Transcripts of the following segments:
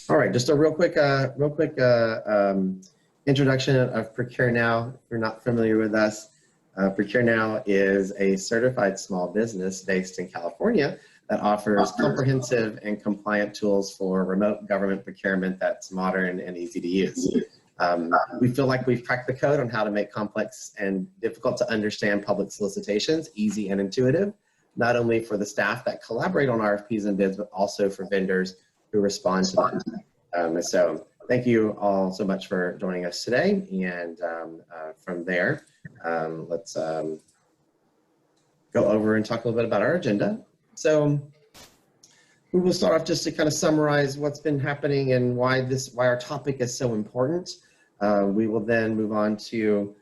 All right, just a real quick introduction of ProcureNow. If you're not familiar with us, ProcureNow is a certified small business based in California that offers comprehensive and compliant tools for remote government procurement that's modern and easy to use. We feel like we've cracked the code on how to make complex and difficult to understand public solicitations easy and intuitive, not only for the staff that collaborate on RFPs and bids, but also for vendors who respond to them. So thank you all so much for joining us today. And from there, let's go over and talk a little bit about our agenda. So we will start off just to kind of summarize what's been happening and why our topic is so important. We will then move on to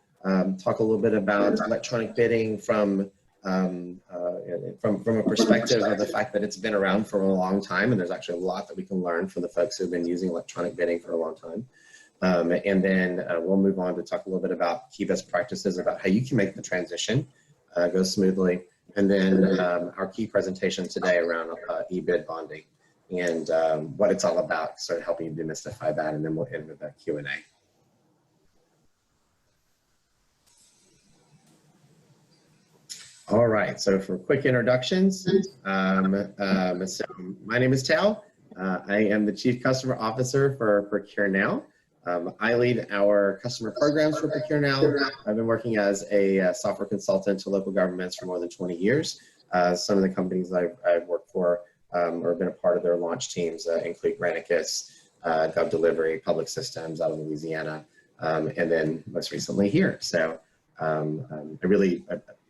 talk a little bit about electronic bidding from a perspective of the fact that it's been around for a long time, and there's actually a lot that we can learn from the folks who've been using electronic bidding for a long time. And then we'll move on to talk a little bit about key best practices about how you can make the transition go smoothly. And then our key presentation today around e-bid bonding and what it's all about, sort of helping you demystify that, and then we'll end with a Q&A. All right, so for quick introductions, so my name is Thao. I am the Chief Customer Officer for ProcureNow. I lead our customer programs for ProcureNow. I've been working as a software consultant to local governments for more than 20 years. Some of the companies I've worked for or been a part of their launch teams include Granicus, Gov Delivery, Public Systems out of Louisiana, and then most recently here. So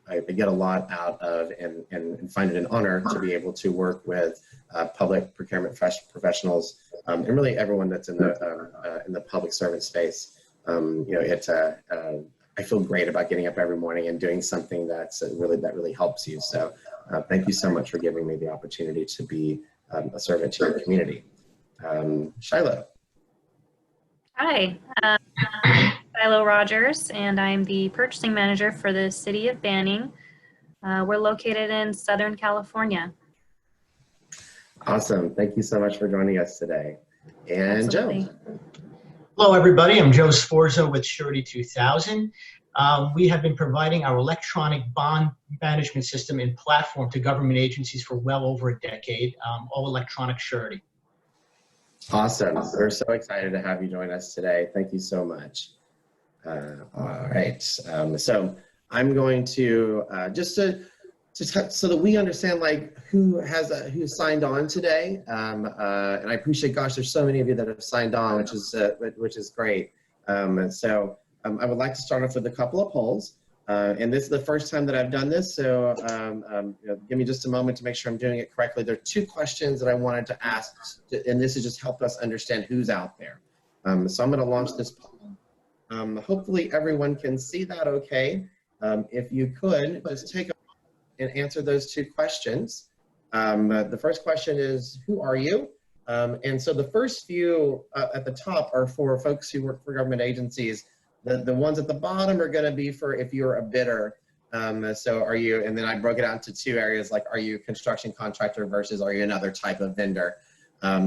I get a lot out of and find it an honor to be able to work with public procurement professionals and really everyone that's in the public servant space. I feel great about getting up every morning and doing something that really helps you. So thank you so much for giving me the opportunity to be a servant to your community. Shiloh. Hi. Shiloh Rogers, and I'm the purchasing manager for the city of Banning. We're located in Southern California. Awesome. Thank you so much for joining us today. And Absolutely. Joe. Hello, everybody. I'm Joe Sforzo with Surety 2000. We have been providing our electronic bond management system and platform to government agencies for well over a decade, all electronic surety. Awesome. We're so excited to have you join us today. Thank you so much. All right, so I'm going to just so that we understand like who signed on today, and I appreciate, gosh, there's so many of you that have signed on, which is great. I would like to start off with a couple of polls, and this is the first time that I've done this, so give me just a moment to make sure I'm doing it correctly. There are two questions that I wanted to ask, and this has just helped us understand who's out there. So I'm going to launch this poll. Hopefully everyone can see that okay. If you could just take a moment and answer those two questions. The first question is, who are you? And so the first few at the top are for folks who work for government agencies. The ones at the bottom are going to be for if you're a bidder. So are you, and then I broke it out into two areas, like are you a construction contractor versus are you another type of vendor?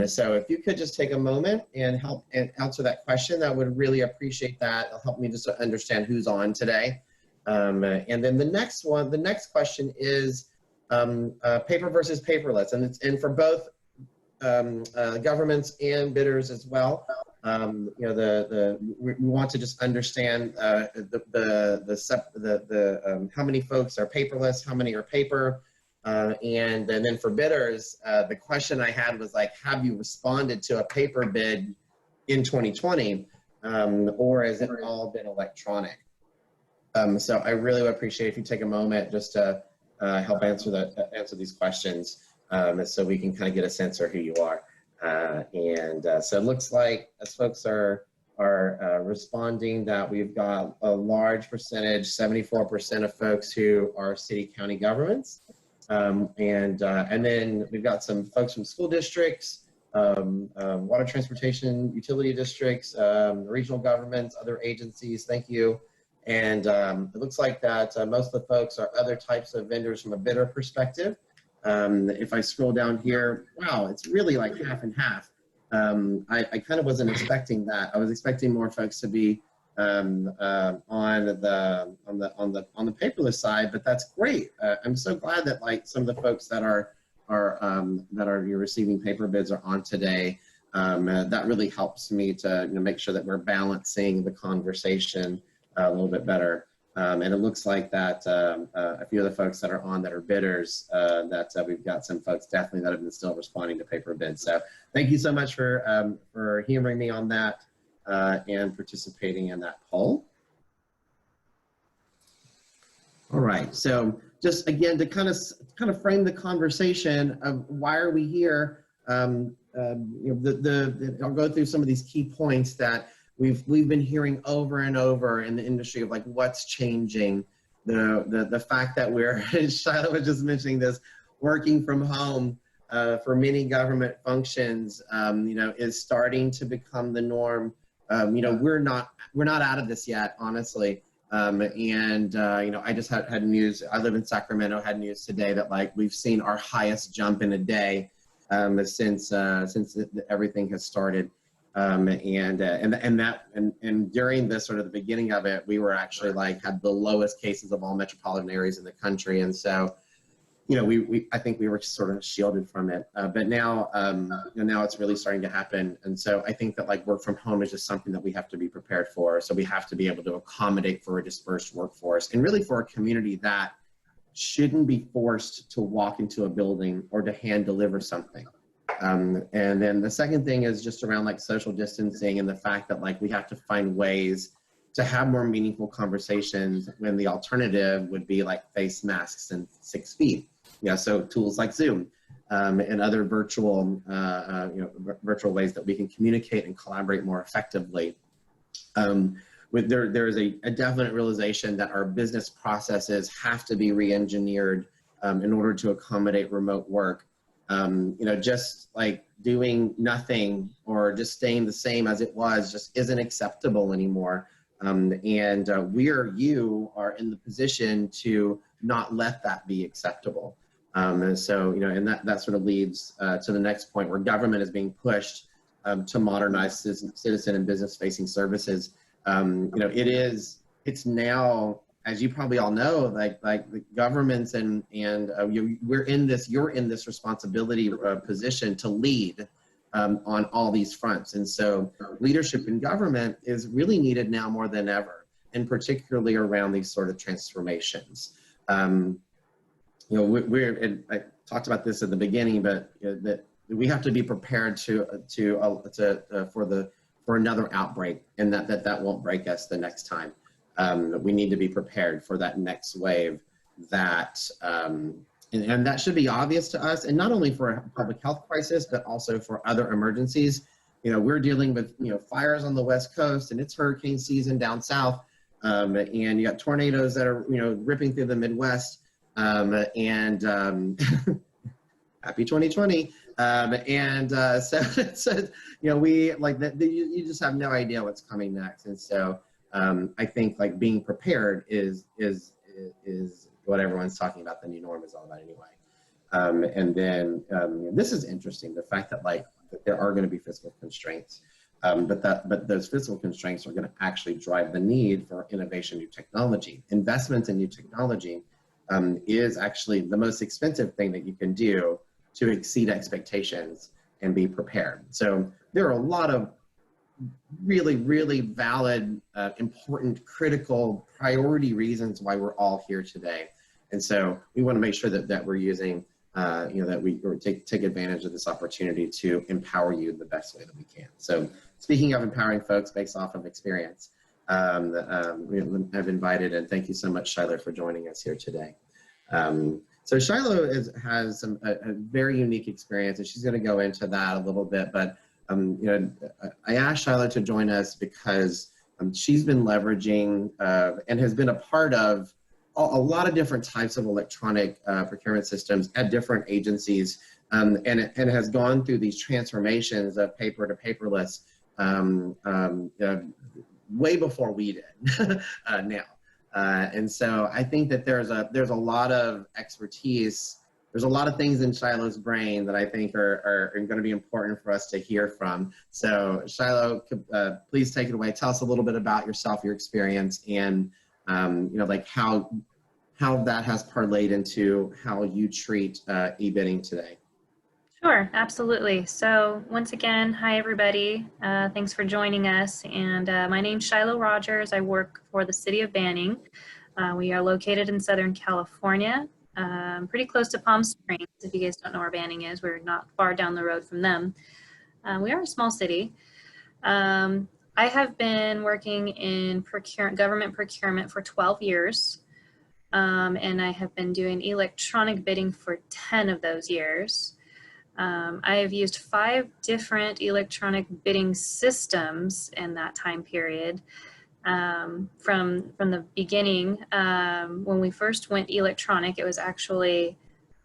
So if you could just take a moment and help and answer that question, I would really appreciate that. It'll help me just to understand who's on today. And then the next question is paper versus paperless, and for both governments and bidders as well. We want to just understand how many folks are paperless, how many are paper. And then for bidders, the question I had was like, have you responded to a paper bid in 2020, or has it all been electronic? So I really would appreciate if you take a moment just to help answer these questions, so we can kind of get a sense of who you are. So it looks like as folks are responding that we've got a large percentage, 74% of folks who are city county governments. And then we've got some folks from school districts, water transportation, utility districts, regional governments, other agencies. Thank you. And it looks like that most of the folks are other types of vendors from a bidder perspective. If I scroll down here, wow, it's really like half and half. I kind of wasn't expecting that. I was expecting more folks to be on the paperless side, but that's great. I'm so glad that like some of the folks that are you're receiving paper bids are on today. That really helps me to make sure that we're balancing the conversation a little bit better. And it looks like that a few of the folks that are on that are bidders, that we've got some folks definitely that have been still responding to paper bids. So thank you so much for humoring me on that and participating in that poll. All right, so just again to kind of frame the conversation of why are we here. I'll go through some of these key points that we've been hearing over and over in the industry of like what's changing. The fact that we're, Shiloh was just mentioning this, working from home for many government functions, is starting to become the norm. We're not out of this yet, honestly. I just had news. I live in Sacramento. Had news today that like we've seen our highest jump in a day since everything has started. And during the sort of the beginning of it, we were actually like had the lowest cases of all metropolitan areas in the country, and so I think we were sort of shielded from it. But now now it's really starting to happen, and so I think that like work from home is just something that we have to be prepared for. So we have to be able to accommodate for a dispersed workforce, and really for a community that shouldn't be forced to walk into a building or to hand deliver something. And then the second thing is just around like social distancing and the fact that like we have to find ways to have more meaningful conversations when the alternative would be like face masks and 6 feet. So tools like Zoom and other virtual ways that we can communicate and collaborate more effectively. There is a definite realization that our business processes have to be re-engineered in order to accommodate remote work. Just like doing nothing or just staying the same as it was just isn't acceptable anymore. You are in the position to not let that be acceptable. And so, and that sort of leads to the next point where government is being pushed to modernize citizen and business facing services. It's now, as you probably all know, like the governments you're in this responsibility position to lead on all these fronts. And so leadership in government is really needed now more than ever, and particularly around these sort of transformations. I talked about this at the beginning, but that we have to be prepared for another outbreak, and that won't break us the next time. We need to be prepared for that next wave and that should be obvious to us, and not only for a public health crisis, but also for other emergencies. We're dealing with, fires on the West Coast, and it's hurricane season down south. And you got tornadoes that are, ripping through the Midwest. Happy 2020. You just have no idea what's coming next. And so I think like being prepared is what everyone's talking about. The new norm is all about anyway. And then this is interesting, the fact that that there are going to be fiscal constraints, but those fiscal constraints are going to actually drive the need for innovation, new technology. Investments in new technology is actually the most expensive thing that you can do to exceed expectations and be prepared. So there are a lot of really, really valid, important, critical, priority reasons why we're all here today. And so we want to make sure that we're using, that we take advantage of this opportunity to empower you in the best way that we can. So speaking of empowering folks based off of experience, I've invited, and thank you so much, Shiloh, for joining us here today. So Shiloh has a very unique experience, and she's going to go into that a little bit. But I asked Shiloh to join us because she's been leveraging and has been a part of a lot of different types of electronic procurement systems at different agencies, and has gone through these transformations of paper to paperless way before we did now. And so I think that there's a lot of expertise there's a lot of things in Shiloh's brain that I think are going to be important for us to hear from. So Shiloh, please take it away. Tell us a little bit about yourself, your experience, and like how that has parlayed into how you treat e-bidding today. Sure, absolutely. So once again, hi everybody. Thanks for joining us. And my name's Shiloh Rogers. I work for the City of Banning. We are located in Southern California, pretty close to Palm Springs. If you guys don't know where Banning is, we're not far down the road from them. We are a small city. I have been working in government procurement for 12 years. And I have been doing electronic bidding for 10 of those years. I have used 5 different electronic bidding systems in that time period. From the beginning, when we first went electronic, it was actually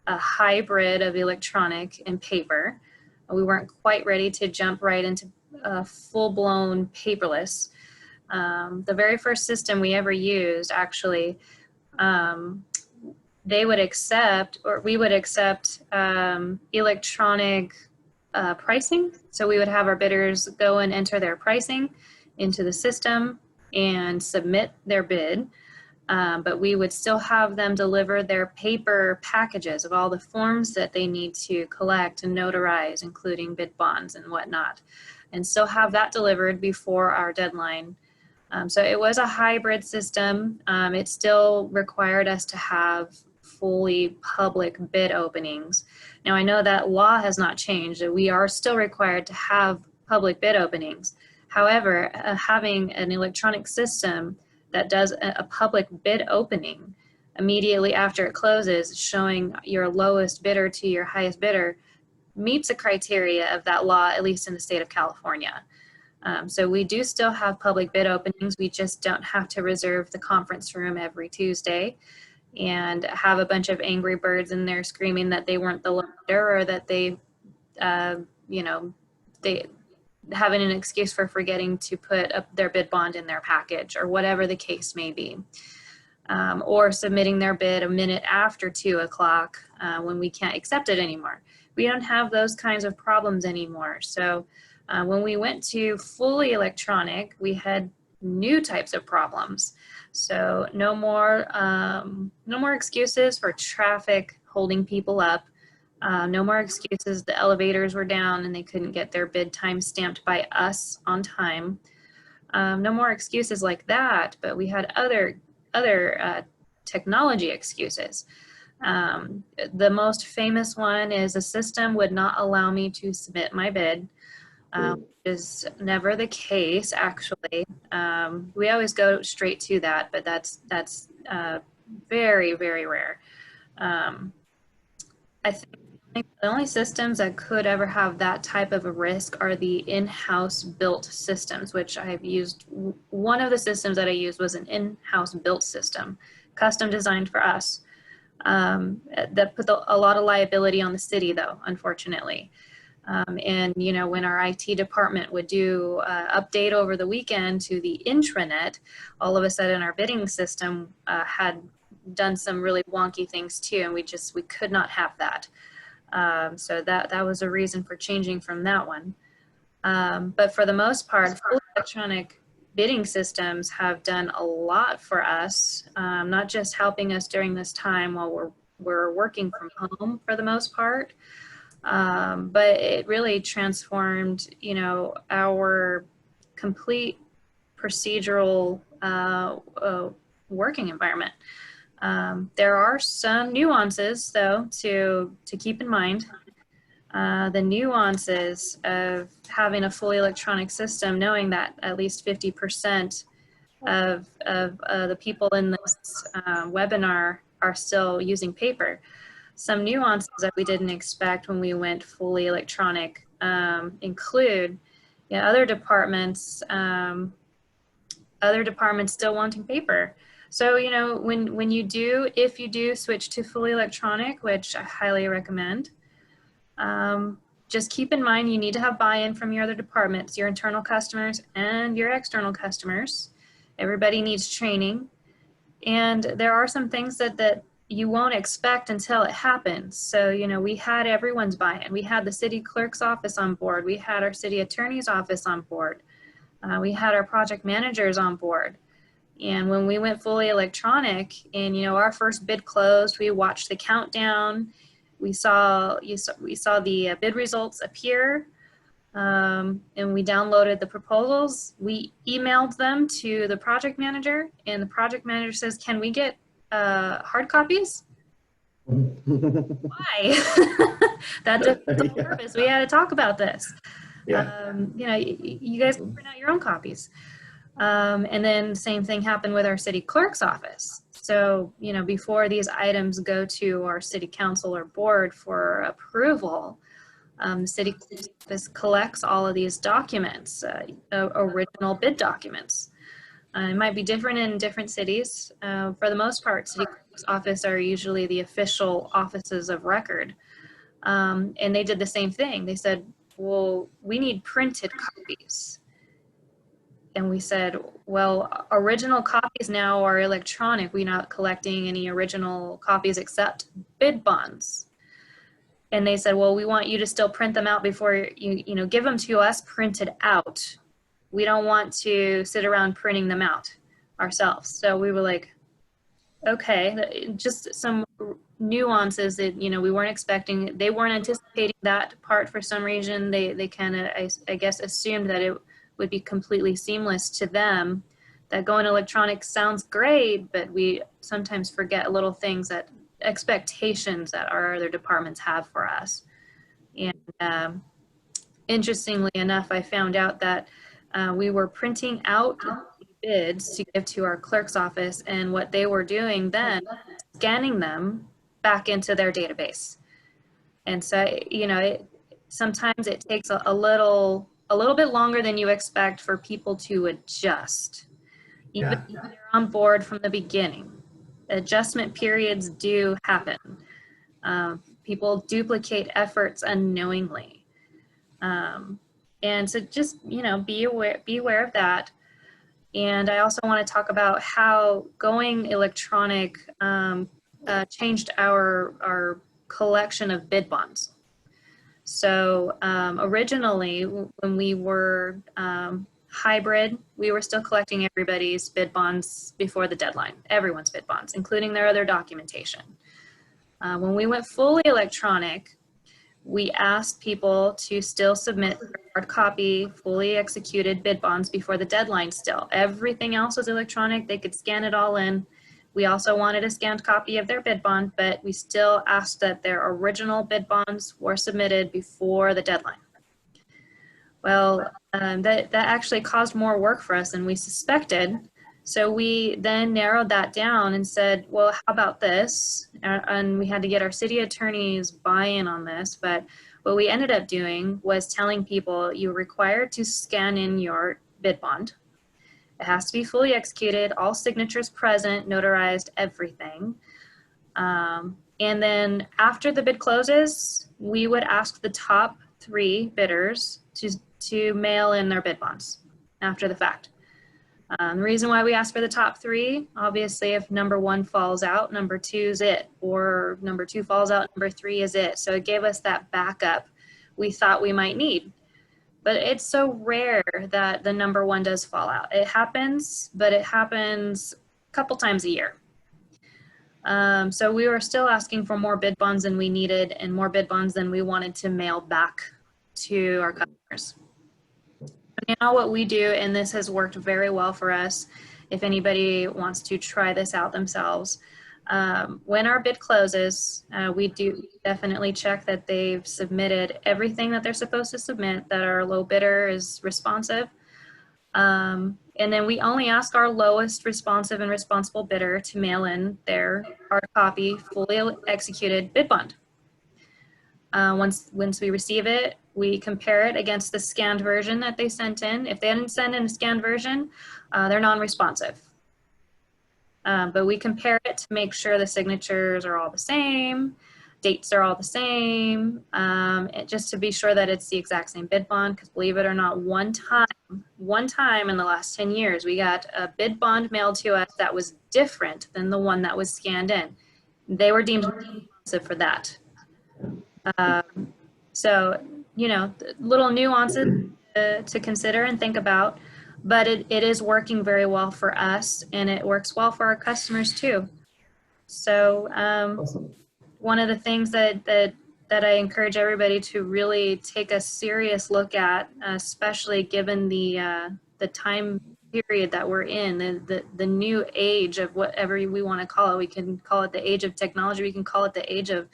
a hybrid of electronic and paper. We weren't quite ready to jump right into full-blown paperless. The very first system we ever used, actually, they would accept, or we would accept, electronic pricing. So we would have our bidders go and enter their pricing into the system and submit their bid. But we would still have them deliver their paper packages of all the forms that they need to collect and notarize, including bid bonds and whatnot, and still have that delivered before our deadline. So it was a hybrid system. It still required us to have fully public bid openings. Now I know that law has not changed, that we are still required to have public bid openings. However, having an electronic system that does a public bid opening immediately after it closes, showing your lowest bidder to your highest bidder, meets the criteria of that law, at least in the state of California. So we do still have public bid openings. We just don't have to reserve the conference room every Tuesday and have a bunch of angry birds in there screaming that they weren't the low bidder, or that they, they having an excuse for forgetting to put up their bid bond in their package, or whatever the case may be. Or submitting their bid a minute after 2 o'clock when we can't accept it anymore. We don't have those kinds of problems anymore. So when we went to fully electronic, we had new types of problems. So no more excuses for traffic holding people up. No more excuses the elevators were down and they couldn't get their bid time stamped by us on time. No more excuses like that, but we had other technology excuses. The most famous one is a system would not allow me to submit my bid. Is never the case, actually. We always go straight to that, but that's very, very rare. I think the only systems that could ever have that type of a risk are the in-house built systems, which I've used. One of the systems that I used was an in-house built system, custom designed for us. That put a lot of liability on the city, though, unfortunately. And when our IT department would do update over the weekend to the intranet, all of a sudden our bidding system had done some really wonky things too, and we could not have that. So that was a reason for changing from that one. But for the most part, full electronic bidding systems have done a lot for us, not just helping us during this time while we're working from home for the most part, but it really transformed, our complete procedural working environment. There are some nuances, though, to keep in mind. The nuances of having a fully electronic system, knowing that at least 50% of the people in this webinar are still using paper. Some nuances that we didn't expect when we went fully electronic include other departments still wanting paper. So, if you do switch to fully electronic, which I highly recommend, just keep in mind you need to have buy-in from your other departments, your internal customers and your external customers. Everybody needs training. And there are some things that you won't expect until it happens. So, you know, we had everyone's buy-in. We had the city clerk's office on board. We had our city attorney's office on board. We had our project managers on board. And when we went fully electronic and, you know, our first bid closed, we watched the countdown. We saw the bid results appear, and we downloaded the proposals. We emailed them to the project manager, and the project manager says, "Can we get hard copies?" Why? That defeats the whole purpose. We had to talk about this. Yeah. You know, you guys can print out your own copies. And then same thing happened with our city clerk's office. So, you know, before these items go to our city council or board for approval, the city clerk's office collects all of these documents, original bid documents. It might be different in different cities. For the most part, city clerk's office are usually the official offices of record. And they did the same thing. They said, well, we need printed copies. And we said, well, original copies now are electronic. We're not collecting any original copies except bid bonds. And they said, well, we want you to still print them out before you know, give them to us printed out. We don't want to sit around printing them out ourselves. So we were like, okay, just some nuances that, you know, we weren't expecting. They weren't anticipating that part for some reason. They kind of, I guess, assumed that it would be completely seamless to them, that going electronic sounds great, but we sometimes forget little things, that expectations that our other departments have for us. And interestingly enough, I found out that we were printing out bids to give to our clerk's office, and what they were doing then, scanning them back into their database. And so, you know, sometimes it takes a little bit longer than you expect for people to adjust. Even if they're on board from the beginning, adjustment periods do happen. People duplicate efforts unknowingly. And so just, you know, be aware of that. And I also want to talk about how going electronic changed our collection of bid bonds. So originally, when we were hybrid, we were still collecting everybody's bid bonds before the deadline, everyone's bid bonds, including their other documentation. When we went fully electronic, we asked people to still submit hard copy, fully executed bid bonds before the deadline still. Everything else was electronic. They could scan it all in. We also wanted a scanned copy of their bid bond, but we still asked that their original bid bonds were submitted before the deadline. Well, that actually caused more work for us than we suspected. So we then narrowed that down and said, well, how about this? And we had to get our city attorney's buy-in on this. But what we ended up doing was telling people, you're required to scan in your bid bond. It has to be fully executed, all signatures present, notarized, everything. And then after the bid closes, we would ask the top 3 bidders to mail in their bid bonds after the fact. The reason why we ask for the top 3, obviously, if number 1 falls out, number 2 is it, or number 2 falls out, number 3 is it. So it gave us that backup we thought we might need. But it's so rare that the number 1 does fall out. It happens, but it happens a couple times a year. So we were still asking for more bid bonds than we needed and more bid bonds than we wanted to mail back to our customers. Now what we do, and this has worked very well for us, if anybody wants to try this out themselves, when our bid closes, we do definitely check that they've submitted everything that they're supposed to submit, that our low bidder is responsive. And then we only ask our lowest responsive and responsible bidder to mail in their hard copy, fully executed bid bond. Once we receive it, we compare it against the scanned version that they sent in. If they didn't send in a scanned version, they're non-responsive. But we compare it to make sure the signatures are all the same, dates are all the same, just to be sure that it's the exact same bid bond, because believe it or not, one time in the last 10 years, we got a bid bond mailed to us that was different than the one that was scanned in. they were deemed responsive for that. So, you know, little nuances to consider and think about, but it is working very well for us, and it works well for our customers too. So Awesome. one of the things that I encourage everybody to really take a serious look at, especially given the time period that we're in, the new age of whatever we want to call it. We can call it the age of technology. We can call it the age of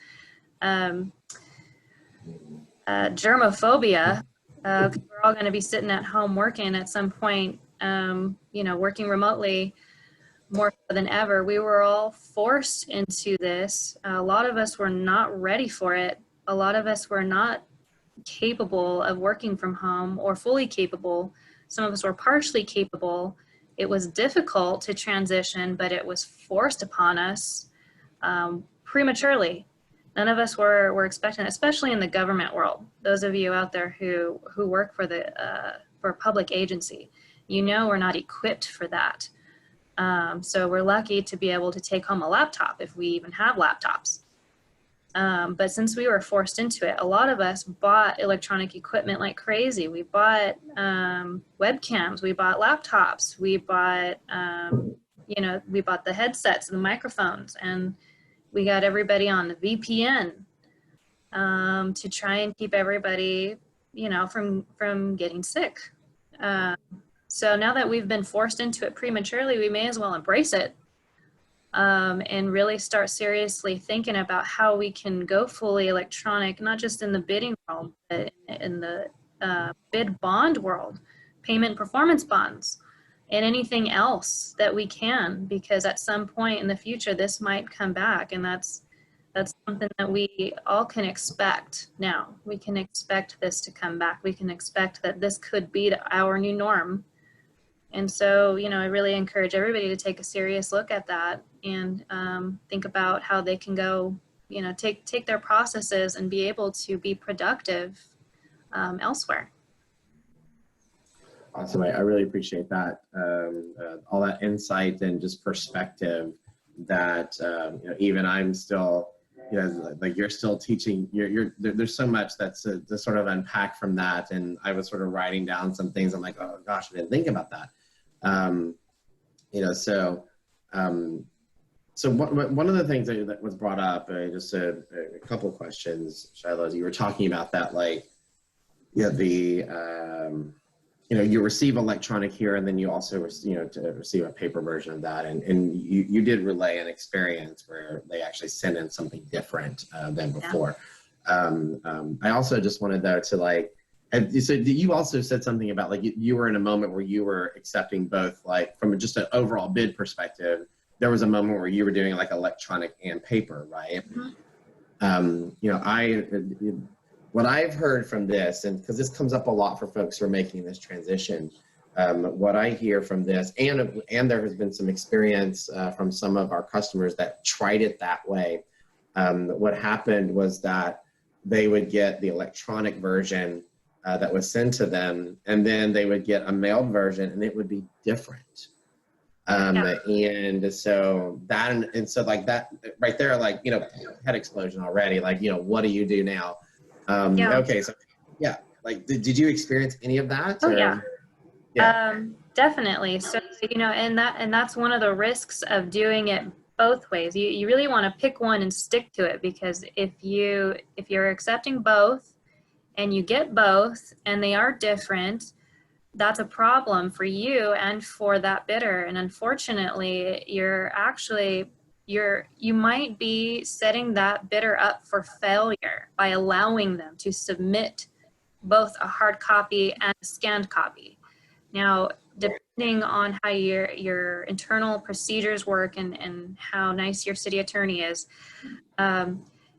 germophobia. We're all going to be sitting at home working at some point, you know, working remotely more so than ever. We were all forced into this. A lot of us were not ready for it. A lot of us were not capable of working from home or fully capable. Some of us were partially capable. It was difficult to transition, but it was forced upon us prematurely. None of us were expecting, especially in the government world. Those of you out there who work for for a public agency, you know, we're not equipped for that. So we're lucky to be able to take home a laptop if we even have laptops. But since we were forced into it, a lot of us bought electronic equipment like crazy. We bought webcams, we bought laptops, we bought, you know, we bought the headsets and the microphones, and we got everybody on the VPN to try and keep everybody, you know, from getting sick. So now that we've been forced into it prematurely, we may as well embrace it and really start seriously thinking about how we can go fully electronic, not just in the bidding world, but in the bid bond world, payment performance bonds, and anything else that we can, because at some point in the future, this might come back, and that's something that we all can expect now. We can expect this to come back. We can expect that this could be our new norm. And so, you know, I really encourage everybody to take a serious look at that and think about how they can go, you know, take their processes and be able to be productive elsewhere. Awesome. I really appreciate that. All that insight and just perspective that, you know, even I'm still, you know, like you're still teaching, there's so much that's to sort of unpack from that. And I was sort of writing down some things. I'm like, oh gosh, I didn't think about that. You know, so one of the things that was brought up, just a couple of questions, Shiloh, as you were talking about that, like, you know, you know, you receive electronic here, and then you also, you know, to receive a paper version of that. And you did relay an experience where they actually sent in something different than before. Yeah. I also just wanted though to like, so you also said something about like you were in a moment where you were accepting both, like from just an overall bid perspective, there was a moment where you were doing like electronic and paper, right? Mm-hmm. You know, what I've heard from this, and because this comes up a lot for folks who are making this transition, what I hear from this, and there has been some experience from some of our customers that tried it that way. What happened was that they would get the electronic version that was sent to them, and then they would get a mailed version, and it would be different. And so that, and so like that right there, like, you know, head explosion already. Like, you know, what do you do now? Okay, so yeah, like, did you experience any of that? Oh, or? yeah. Yeah. Definitely. So, you know, and that's one of the risks of doing it both ways. You really want to pick one and stick to it, because if you're accepting both and you get both and they are different, that's a problem for you and for that bidder. And unfortunately, you might be setting that bidder up for failure by allowing them to submit both a hard copy and a scanned copy. Now, depending on how your internal procedures work and how nice your city attorney is,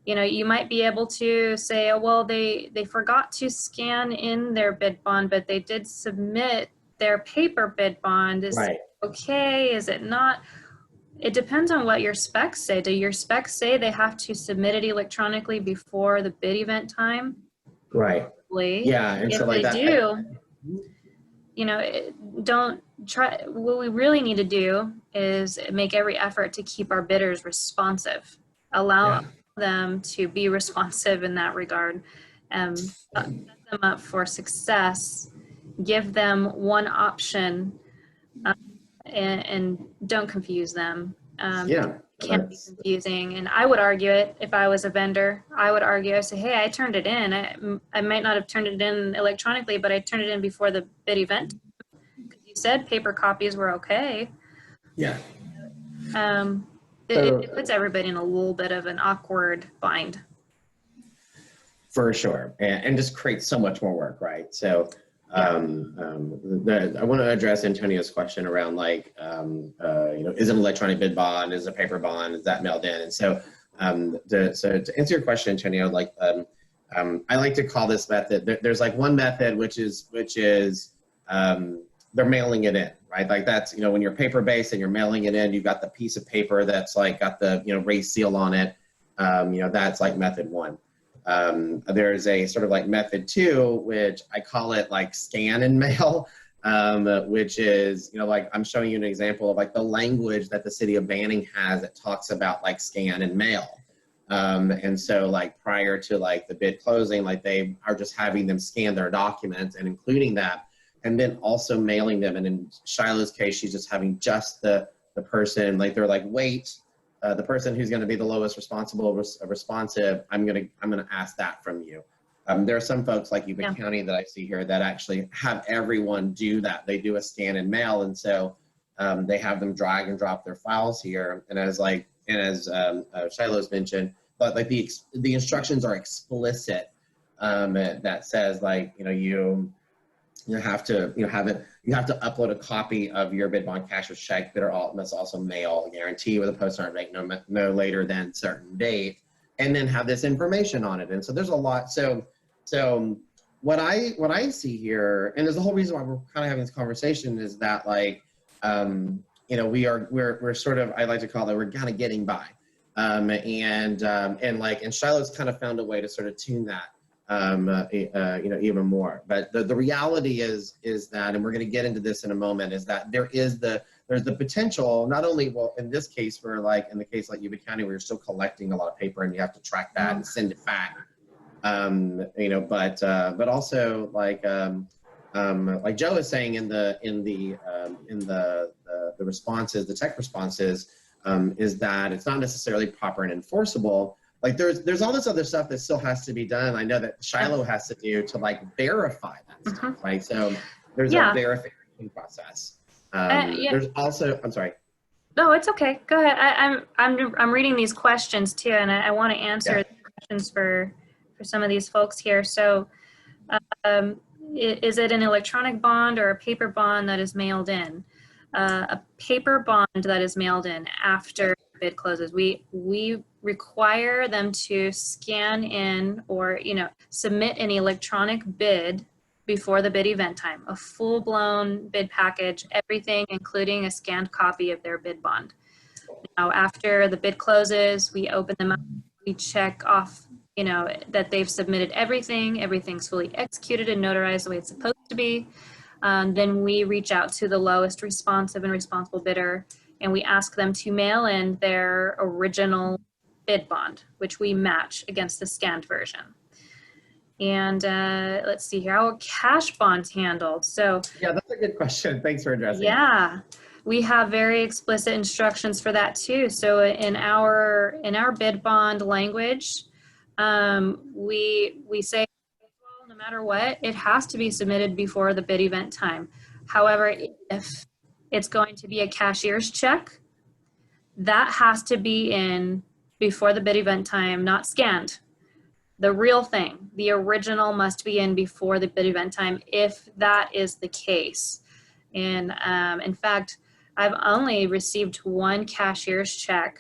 you know, you might be able to say, oh, well, they forgot to scan in their bid bond, but they did submit their paper bid bond. Is it okay? Is it not? It depends on what your specs say. Do your specs say they have to submit it electronically before the bid event time? Right. Probably. Yeah. And if so like they that, do, you know, don't try. What we really need to do is make every effort to keep our bidders responsive. allow them to be responsive in that regard, set them up for success, give them one option, and don't confuse them. It can be confusing, and I would argue it if I was a vendor. I would argue, I say, hey, I turned it in. I might not have turned it in electronically, but I turned it in before the bid event. Because you said paper copies were okay. Yeah. It puts everybody in a little bit of an awkward bind. For sure, and just creates so much more work, right? So I want to address Antonio's question around like, is it an electronic bid bond? Is it a paper bond? Is that mailed in? And so, to answer your question, Antonio, like I like to call this method. There's like one method which is they're mailing it in, right? Like that's when you're paper based and you're mailing it in, you've got the piece of paper that's like got the raised seal on it. That's like method one. There's a sort of like method two, which I call it like scan and mail, which is, like I'm showing you an example of like the language that the city of Banning has that talks about like scan and mail. And so like prior to like the bid closing, like they are just having them scan their documents and including that, and then also mailing them. And in Shiloh's case, she's just having just the person, like they're like, wait, the person who's going to be the lowest responsive, I'm going to ask that from you. There are some folks like Yuba County that I see here that actually have everyone do that. They do a scan and mail, and so they have them drag and drop their files here. And as Shiloh's mentioned, but like the instructions are explicit that says like you have to upload a copy of your bid bond cashier's check that must also mail a guarantee with a postmark date no later than certain date, and then have this information on it. And so there's a lot. So what I see here, and there's the whole reason why we're kind of having this conversation is that like we're sort of, I like to call it, we're kind of getting by, and Shiloh's kind of found a way to sort of tune that. Even more. But the reality is that, and we're going to get into this in a moment, is that there's the potential, not only, well, in this case, in the case like Yuba County, where you're still collecting a lot of paper and you have to track that and send it back, but also like Joe is saying in the responses, the tech responses, is that it's not necessarily proper and enforceable. Like there's all this other stuff that still has to be done. I know that Shiloh has to do to like verify that stuff, right? So there's a verification process. There's also, I'm sorry. No, it's okay. Go ahead. I'm reading these questions too, and I want to answer the questions for some of these folks here. So, is it an electronic bond or a paper bond that is mailed in? A paper bond that is mailed in after bid closes. We require them to scan in or submit an electronic bid before the bid event time, a full-blown bid package, everything including a scanned copy of their bid bond. Now after the bid closes, we open them up, we check off that they've submitted everything's fully executed and notarized the way it's supposed to be. Then we reach out to the lowest responsive and responsible bidder, and we ask them to mail in their original bid bond, which we match against the scanned version. And let's see here, how are cash bonds handled? So yeah, that's a good question. Thanks for addressing. Yeah, we have very explicit instructions for that too. So in our bid bond language, we say, well, no matter what, it has to be submitted before the bid event time. However, if it's going to be a cashier's check, that has to be in before the bid event time, not scanned. The real thing, the original must be in before the bid event time if that is the case. And in fact, I've only received one cashier's check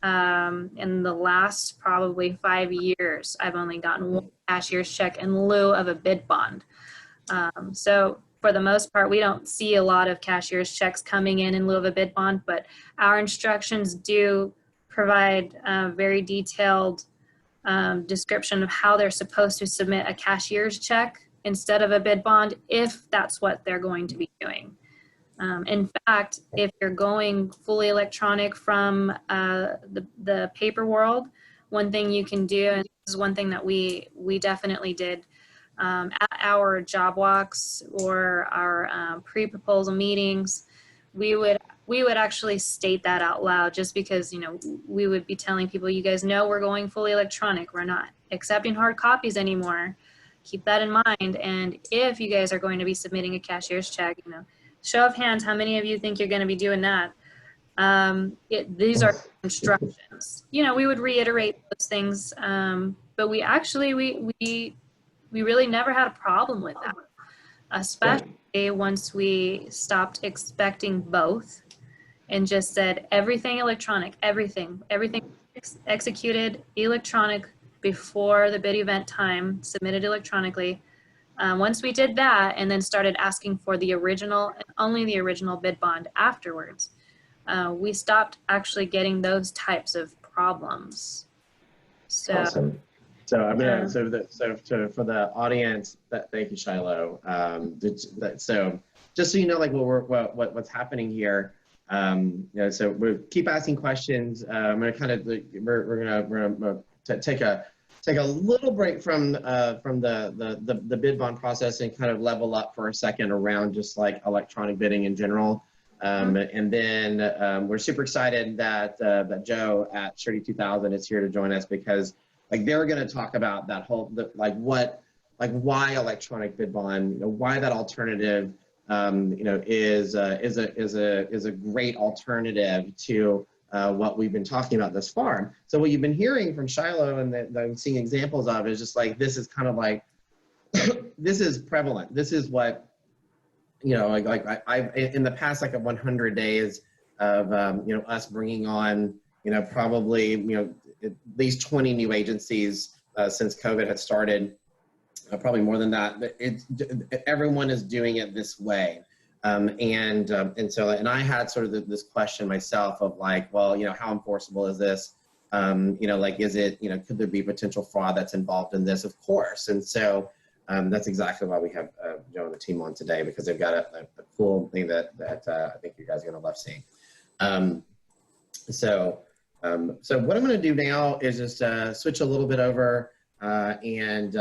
in the last probably 5 years. I've only gotten one cashier's check in lieu of a bid bond. So for the most part, we don't see a lot of cashier's checks coming in lieu of a bid bond, but our instructions do provide a very detailed description of how they're supposed to submit a cashier's check instead of a bid bond if that's what they're going to be doing. In fact, if you're going fully electronic from the paper world, one thing you can do, and this is one thing that we definitely did at our job walks or our pre-proposal meetings, we would actually state that out loud, just because, you know, we would be telling people, you guys know we're going fully electronic. We're not accepting hard copies anymore. Keep that in mind. And if you guys are going to be submitting a cashier's check, you know, show of hands, how many of you think you're going to be doing that? These are instructions. You know, we would reiterate those things, but we actually, we really never had a problem with that, especially once we stopped expecting both and just said everything electronic, everything executed electronic before the bid event time, submitted electronically. Once we did that and then started asking for the original and only the original bid bond afterwards, we stopped actually getting those types of problems. So, awesome. So I'm gonna for the audience, thank you, Shiloh. So just so you know, like what's happening here. You know, so we keep asking questions. I'm gonna kind of we're gonna take a little break from the bid bond process and kind of level up for a second around just like electronic bidding in general. And then we're super excited that Joe at Surety 2000 is here to join us, because like they're going to talk about that whole why electronic bid bond, you know, why that alternative you know is a great alternative to what we've been talking about thus far. So what you've been hearing from Shiloh and that I'm seeing examples of is just like, this is kind of like this is prevalent. This is what, you know, I've in the past like 100 days of you know, us bringing on, you know, probably, you know, at least 20 new agencies since COVID had started, probably more than that. Everyone is doing it this way, and I had sort of this question myself of like, well, you know, how enforceable is this? You know, like, is it, you know, could there be potential fraud that's involved in this? Of course, and so. That's exactly why we have Joe and the team on today, because they've got a cool thing that I think you guys are going to love seeing. So what I'm going to do now is just switch a little bit over and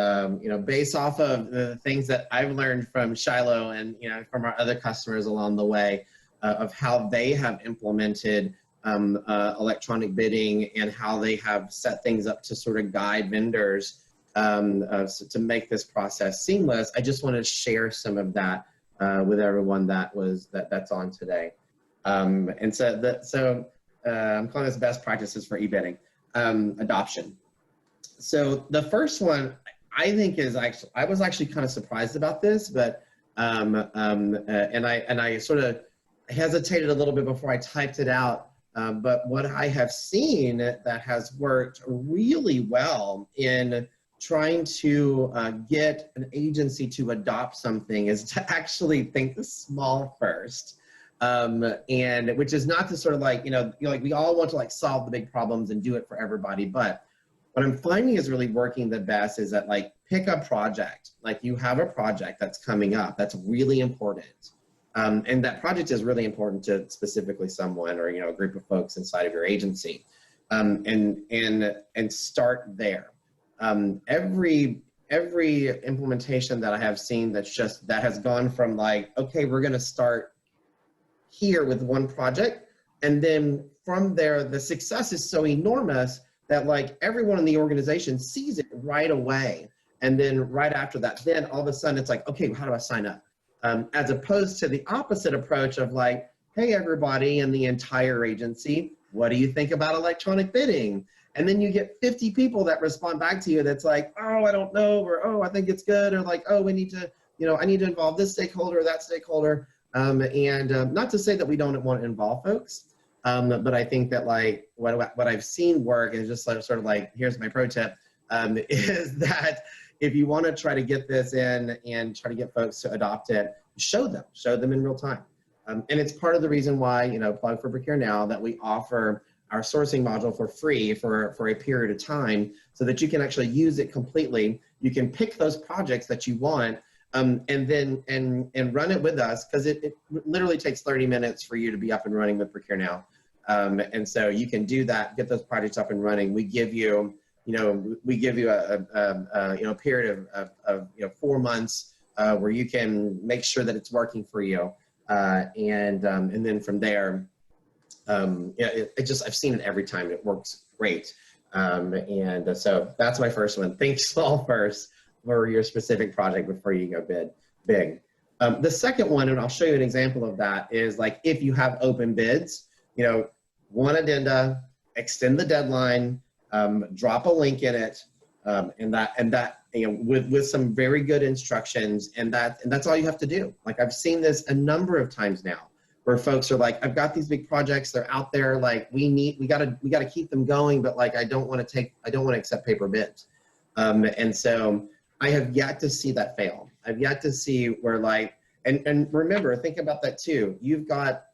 you know, based off of the things that I've learned from Shiloh and, you know, from our other customers along the way of how they have implemented electronic bidding and how they have set things up to sort of guide vendors so to make this process seamless. I just want to share some of that with everyone that's on today. And so I'm calling this best practices for e-bidding adoption. So the first one I think is actually, I was actually kind of surprised about this, but and I sort of hesitated a little bit before I typed it out. But what I have seen that has worked really well in trying to get an agency to adopt something is to actually think small first. And which is not to sort of like, you know, like we all want to like solve the big problems and do it for everybody. But what I'm finding is really working the best is that like pick a project, like you have a project that's coming up that's really important. And that project is really important to specifically someone or, you know, a group of folks inside of your agency, and start there. Every implementation that I have seen that has gone from like, okay, we're going to start here with one project, and then from there the success is so enormous that like everyone in the organization sees it right away, and then right after that, then all of a sudden it's like, okay, how do I sign up? As opposed to the opposite approach of like, hey everybody in the entire agency, what do you think about electronic bidding? And then you get 50 people that respond back to you that's like, oh, I don't know, or oh, I think it's good, or like, oh, we need to, you know, I need to involve this stakeholder or that stakeholder. Not to say that we don't want to involve folks, but I think that like what I've seen work is just sort of like, here's my pro tip, is that if you want to try to get this in and try to get folks to adopt it, show them in real time. And it's part of the reason why, you know, plug for ProcureNow, that we offer our sourcing module for free for a period of time so that you can actually use it completely. You can pick those projects that you want, and then run it with us, because it literally takes 30 minutes for you to be up and running with ProcureNow. And so you can do that, get those projects up and running. We give you, a period of 4 months where you can make sure that it's working for you, and then from there, I've seen it every time. It works great. So that's my first one. Think small first for your specific project before you go big. The second one, and I'll show you an example of that, is like if you have open bids, one addenda, extend the deadline, drop a link in it, and that with some very good instructions, and that's all you have to do. Like I've seen this a number of times now, where folks are like, I've got these big projects, they're out there, like we gotta keep them going, but like I don't want to accept paper bids. And so I have yet to see that fail. I've yet to see where like, and remember, think about that too. You've got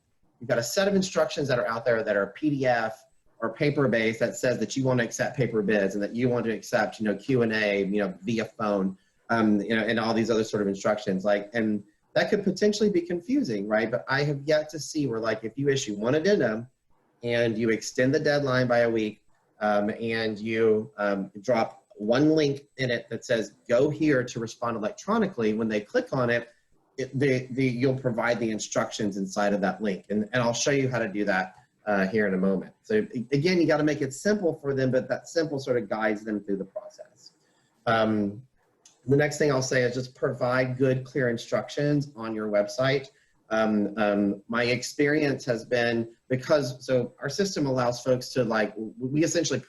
a set of instructions that are out there that are PDF or paper-based that says that you want to accept paper bids and that you want to accept, Q&A, via phone, and all these other sort of instructions. Like, and that could potentially be confusing, right? But I have yet to see where, like, if you issue one addendum and you extend the deadline by a week, and you drop one link in it that says, go here to respond electronically, when they click on it, you'll provide the instructions inside of that link. And I'll show you how to do that here in a moment. So again, you got to make it simple for them, but that simple sort of guides them through the process. The next thing I'll say is just provide good, clear instructions on your website. My experience has been, so our system allows folks to, like, we essentially,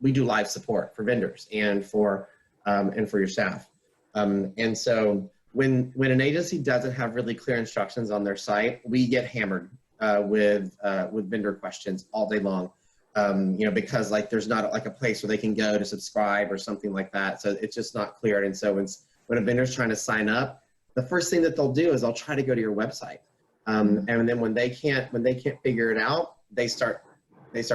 we do live support for vendors and for your staff. And so when an agency doesn't have really clear instructions on their site, we get hammered with vendor questions all day long, because like there's not like a place where they can go to subscribe or something like that. So it's just not clear. And so when a vendor's trying to sign up, the first thing that they'll do is they'll try to go to your website, and then when they can't figure it out, they start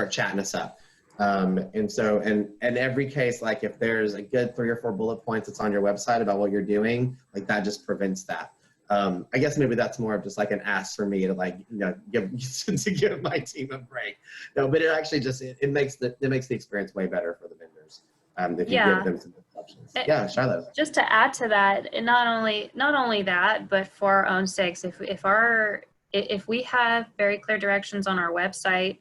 chatting us up. And so, and every case, like if there's a good 3 or 4 bullet points that's on your website about what you're doing, like that just prevents that. I guess maybe that's more of just like an ask for me to, like, give my team a break. No, but it actually just, it makes the experience way better for the vendors. If you give them some options. Yeah, Shiloh. Just to add to that, and not only that, but for our own sakes, if we have very clear directions on our website,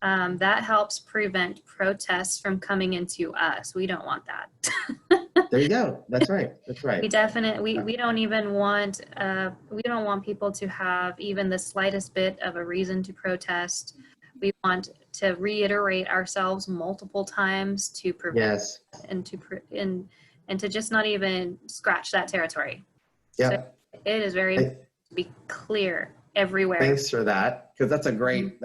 that helps prevent protests from coming into us. We don't want that. There you go. That's right. That's right. We definitely, we don't even want, we don't want people to have even the slightest bit of a reason to protest. We want to reiterate ourselves multiple times to prevent, yes, and to just not even scratch that territory. Yeah. So it is very to be clear everywhere. Thanks for that, because that's a great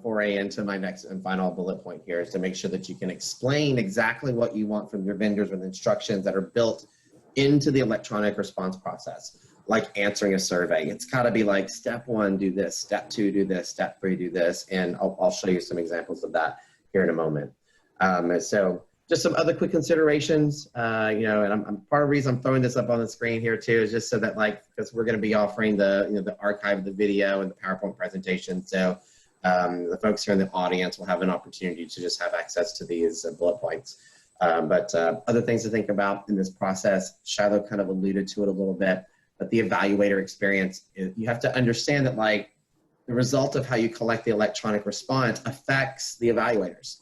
foray into my next and final bullet point here, is to make sure that you can explain exactly what you want from your vendors with instructions that are built into the electronic response process, like answering a survey. It's got to be like, step 1, do this, step 2, do this, step 3, do this, and I'll show you some examples of that here in a moment. So just some other quick considerations, and I'm part of the reason I'm throwing this up on the screen here too is just so that, like, because we're going to be offering the archive of the video and the PowerPoint presentation, so the folks here in the audience will have an opportunity to just have access to these bullet points. But other things to think about in this process, Shiloh kind of alluded to it a little bit, but the evaluator experience, you have to understand that, like, the result of how you collect the electronic response affects the evaluators.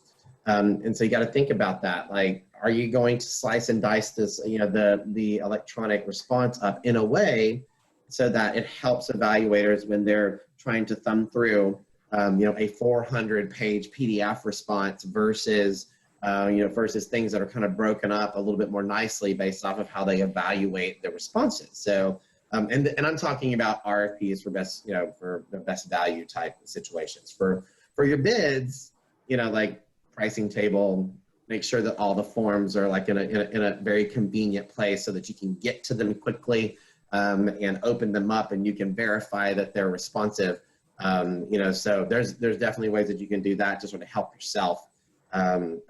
And so you got to think about that. Like, are you going to slice and dice this, the electronic response up in a way so that it helps evaluators when they're trying to thumb through, a 400-page PDF response versus, versus things that are kind of broken up a little bit more nicely based off of how they evaluate the responses. So, and I'm talking about RFPs for best, for the best value type situations. For your bids, like, pricing table, make sure that all the forms are like in a very convenient place so that you can get to them quickly, and open them up and you can verify that they're responsive. So there's definitely ways that you can do that to sort of help yourself. For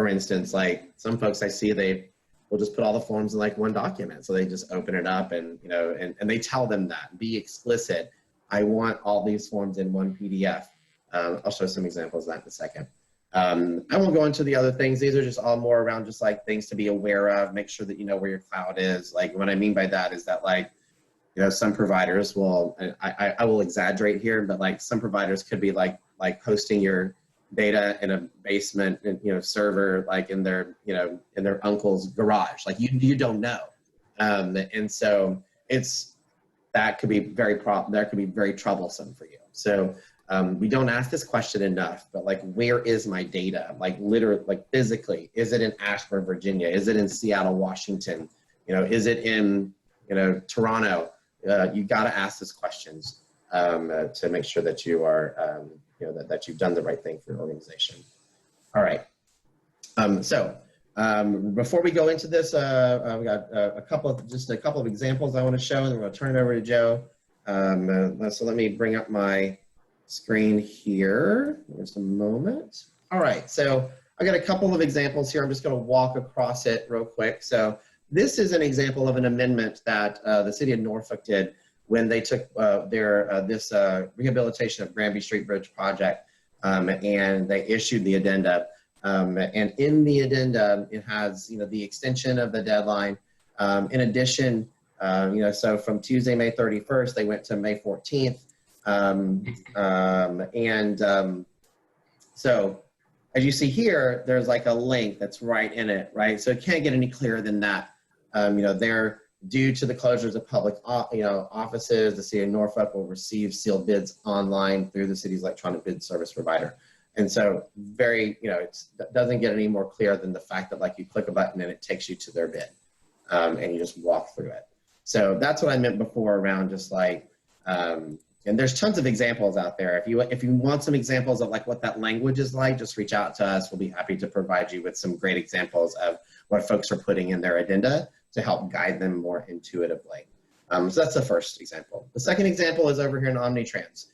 instance, like some folks I see, they we'll just put all the forms in like one document. So they just open it up and, you know, and they tell them that, be explicit. I want all these forms in one PDF. I'll show some examples of that in a second. I won't go into the other things. These are just all more around just like things to be aware of, make sure that you know where your cloud is. Like what I mean by that is that like, you know, some providers will, and I will exaggerate here, but like some providers could be like hosting your data in a basement, you know, server, like in their, you know, in their uncle's garage. Like you don't know. And so that could be very troublesome for you. So we don't ask this question enough, but like, where is my data? Like literally, like physically, is it in Ashburn, Virginia? Is it in Seattle, Washington? You know, is it in, you know, Toronto? You got to ask these questions to make sure that you are, you know, that you've done the right thing for your organization. All right. Before we go into this, we got a couple of examples I want to show, and then we're going to turn it over to Joe. So let me bring up my screen here. Just a moment. All right. So I got a couple of examples here. I'm just going to walk across it real quick. So this is an example of an amendment that the city of Norfolk did when they took this rehabilitation of Granby Street Bridge project, and they issued the addenda. And in the addenda, it has, you know, the extension of the deadline. In addition, you know, so from Tuesday, May 31st, they went to May 14th. So as you see here, there's like a link that's right in it, right? So it can't get any clearer than that. You know, they're due to the closures of public, you know, offices. The city of Norfolk will receive sealed bids online through the city's electronic bid service provider. And so very, you know, it doesn't get any more clear than the fact that like you click a button and it takes you to their bid, and you just walk through it. So that's what I meant before around just like, and there's tons of examples out there. If you want some examples of like what that language is like, just reach out to us. We'll be happy to provide you with some great examples of what folks are putting in their addenda to help guide them more intuitively. So that's the first example. The second example is over here in Omnitrans.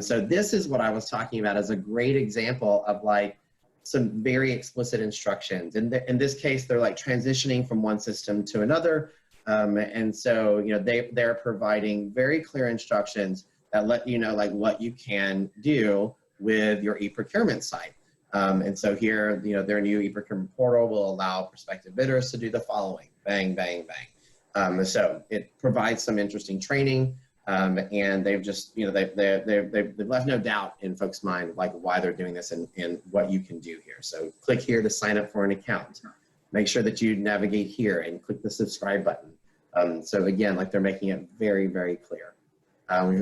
So this is what I was talking about as a great example of like some very explicit instructions. In this case, they're like transitioning from one system to another. And so, you know, they're providing very clear instructions that let you know like what you can do with your e-procurement site. And so here, you know, their new e-procurement portal will allow prospective bidders to do the following: bang, bang, bang. So it provides some interesting training, and they've just, you know, they've left no doubt in folks' mind like why they're doing this and what you can do here. So click here to sign up for an account. Make sure that you navigate here and click the subscribe button. So again, like they're making it very, very clear.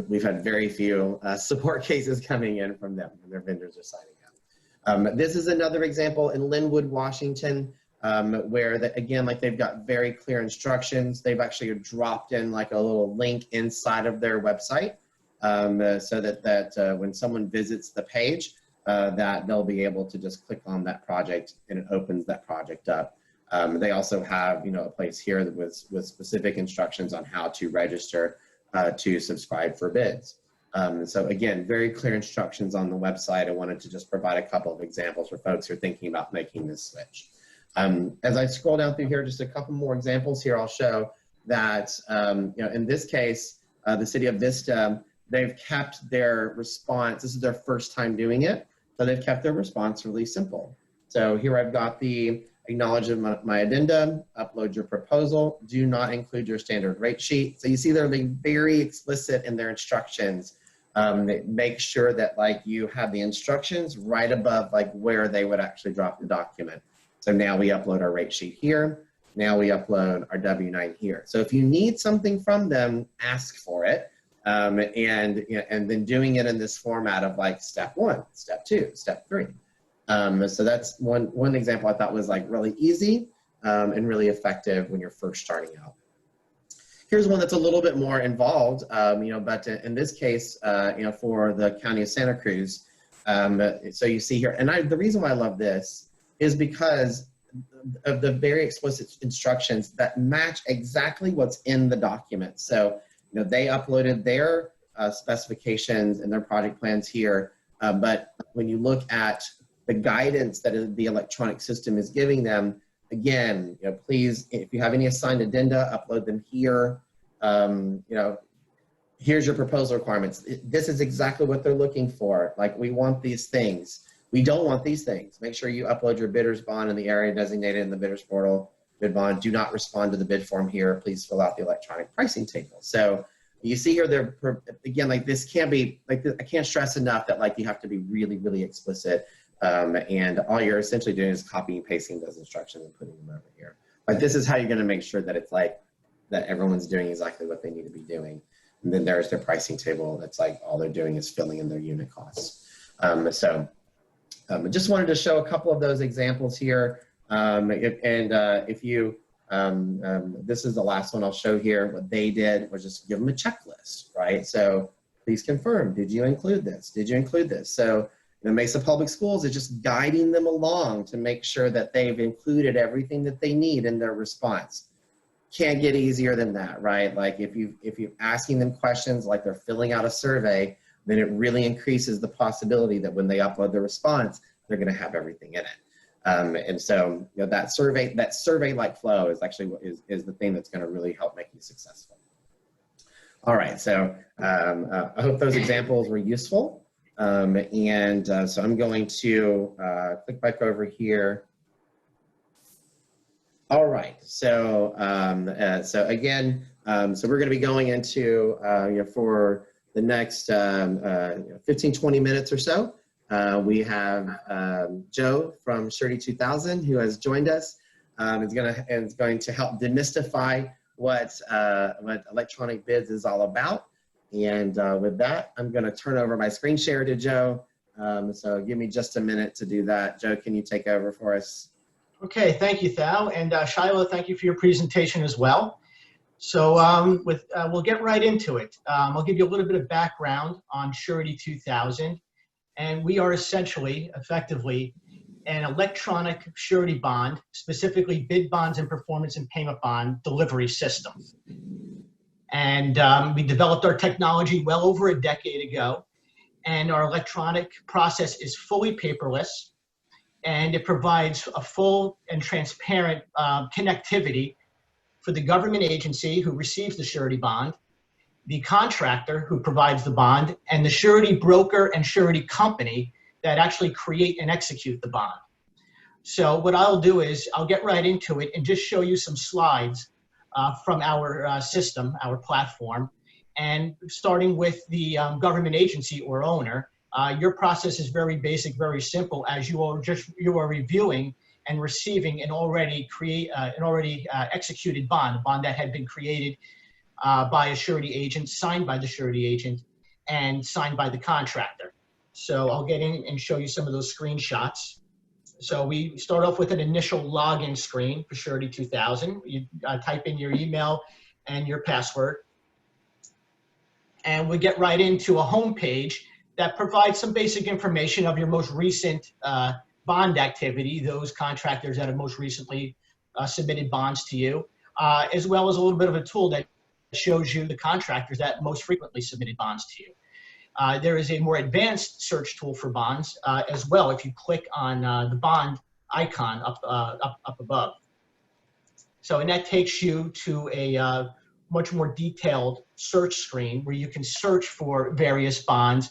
We've had very few support cases coming in from them when their vendors are signing up. This is another example in Linwood, Washington, where again, like they've got very clear instructions. They've actually dropped in like a little link inside of their website, so that when someone visits the page, that they'll be able to just click on that project and it opens that project up. They also have, you know, a place here with specific instructions on how to register to subscribe for bids. So again, very clear instructions on the website. I wanted to just provide a couple of examples for folks who are thinking about making this switch. As I scroll down through here, just a couple more examples here, I'll show that, you know, in this case, the city of Vista, they've kept their response. This is their first time doing it. So they've kept their response really simple. So here I've got the acknowledgement my addenda, upload your proposal, do not include your standard rate sheet. So you see they're being very explicit in their instructions. Make sure that like you have the instructions right above like where they would actually drop the document. So now we upload our rate sheet here. Now we upload our W-9 here. So if you need something from them, ask for it. And then doing it in this format of like step 1, step 2, step 3. So that's one example I thought was like really easy and really effective when you're first starting out. Here's one that's a little bit more involved, you know, but in this case, you know, for the County of Santa Cruz. So you see here, and the reason why I love this is because of the very explicit instructions that match exactly what's in the document. So, you know, they uploaded their specifications and their project plans here, but when you look at the guidance that the electronic system is giving them, again, please, if you have any assigned addenda, upload them here. Here's your proposal requirements. This is exactly what they're looking for. Like, we want these things. We don't want these things. Make sure you upload your bidder's bond in the area designated in the bidder's portal. Bid bond. Do not respond to the bid form here. Please fill out the electronic pricing table. So you see here, they're, again, like, this can't be, like, I can't stress enough that, like, you have to be really, really explicit. And all you're essentially doing is copying and pasting those instructions and putting them over here. Like, this is how you're going to make sure that it's like, that everyone's doing exactly what they need to be doing. And then there's their pricing table. That's like, all they're doing is filling in their unit costs. I just wanted to show a couple of those examples here. If you, this is the last one I'll show here. What they did was just give them a checklist, right? So please confirm, did you include this? Did you include this? So in Mesa Public Schools, it's just guiding them along to make sure that they've included everything that they need in their response. Can't get easier than that, right? Like, if you're asking them questions like they're filling out a survey, then it really increases the possibility that when they upload the response, they're going to have everything in it. And so, that survey-like flow is actually what is the thing that's going to really help make you successful. All right, so I hope those examples were useful. So I'm going to click back over here. All right, so again, so we're going to be going into for the next 15-20 minutes or so. We have Joe from Surety 2000 who has joined us. Is going to help demystify what electronic bids is all about. And with that, I'm going to turn over my screen share to Joe. So give me just a minute to do that. Joe, can you take over for us? Okay, thank you, Thao. And Shiloh, thank you for your presentation as well. So we'll get right into it. I'll give you a little bit of background on Surety 2000. And we are effectively, an electronic surety bond, specifically bid bonds and performance and payment bond delivery system. And we developed our technology well over a decade ago. And our electronic process is fully paperless. And it provides a full and transparent connectivity for the government agency who receives the surety bond, the contractor who provides the bond, and the surety broker and surety company that actually create and execute the bond. So what I'll do is I'll get right into it and just show you some slides from our system, our platform, and starting with the government agency or owner. Your process is very basic, very simple, as you are reviewing and receiving an already executed bond, a bond that had been created by a surety agent, signed by the surety agent, and signed by the contractor. So I'll get in and show you some of those screenshots. So we start off with an initial login screen for Surety 2000. You type in your email and your password, and we get right into a home page that provides some basic information of your most recent bond activity, those contractors that have most recently submitted bonds to you, as well as a little bit of a tool that shows you the contractors that most frequently submitted bonds to you. There is a more advanced search tool for bonds as well if you click on the bond icon up above. So, and that takes you to a much more detailed search screen where you can search for various bonds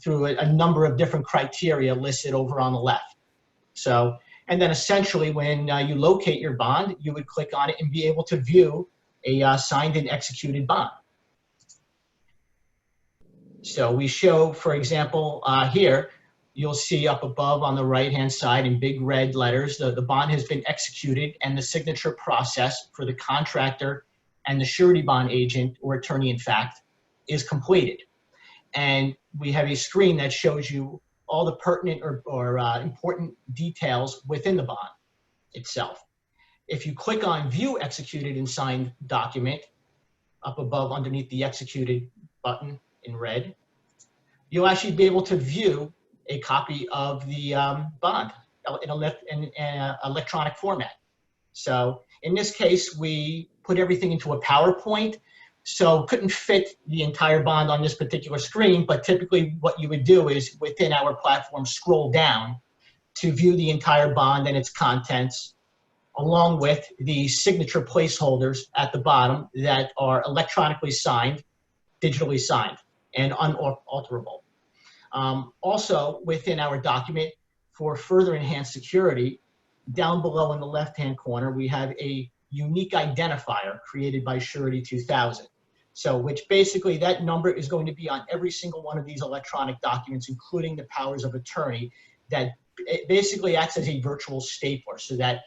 through a number of different criteria listed over on the left. So, and then essentially when you locate your bond, you would click on it and be able to view a signed and executed bond. So we show, for example, here, you'll see up above on the right-hand side in big red letters, the bond has been executed and the signature process for the contractor and the surety bond agent or attorney in fact is completed. And we have a screen that shows you all the pertinent or important details within the bond itself. If you click on View Executed and Signed Document, up above underneath the Executed button in red, you'll actually be able to view a copy of the bond in an electronic format. So in this case, we put everything into a PowerPoint, so couldn't fit the entire bond on this particular screen, but typically what you would do is within our platform scroll down to view the entire bond and its contents, along with the signature placeholders at the bottom that are electronically signed, digitally signed, and unalterable. Also, within our document, for further enhanced security, down below in the left-hand corner, we have a unique identifier created by Surety 2000. So, which basically that number is going to be on every single one of these electronic documents, including the powers of attorney, that it basically acts as a virtual stapler so that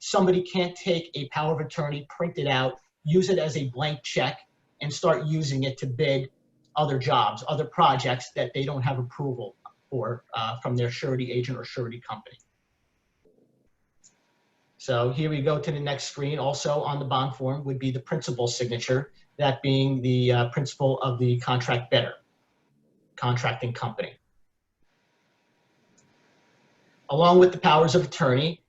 somebody can't take a power of attorney, print it out, use it as a blank check, and start using it to bid other jobs, other projects that they don't have approval for from their surety agent or surety company. So here we go to the next screen. Also on the bond form would be the principal signature, that being the principal of the contract bidder, contracting company. Along with the powers of attorney,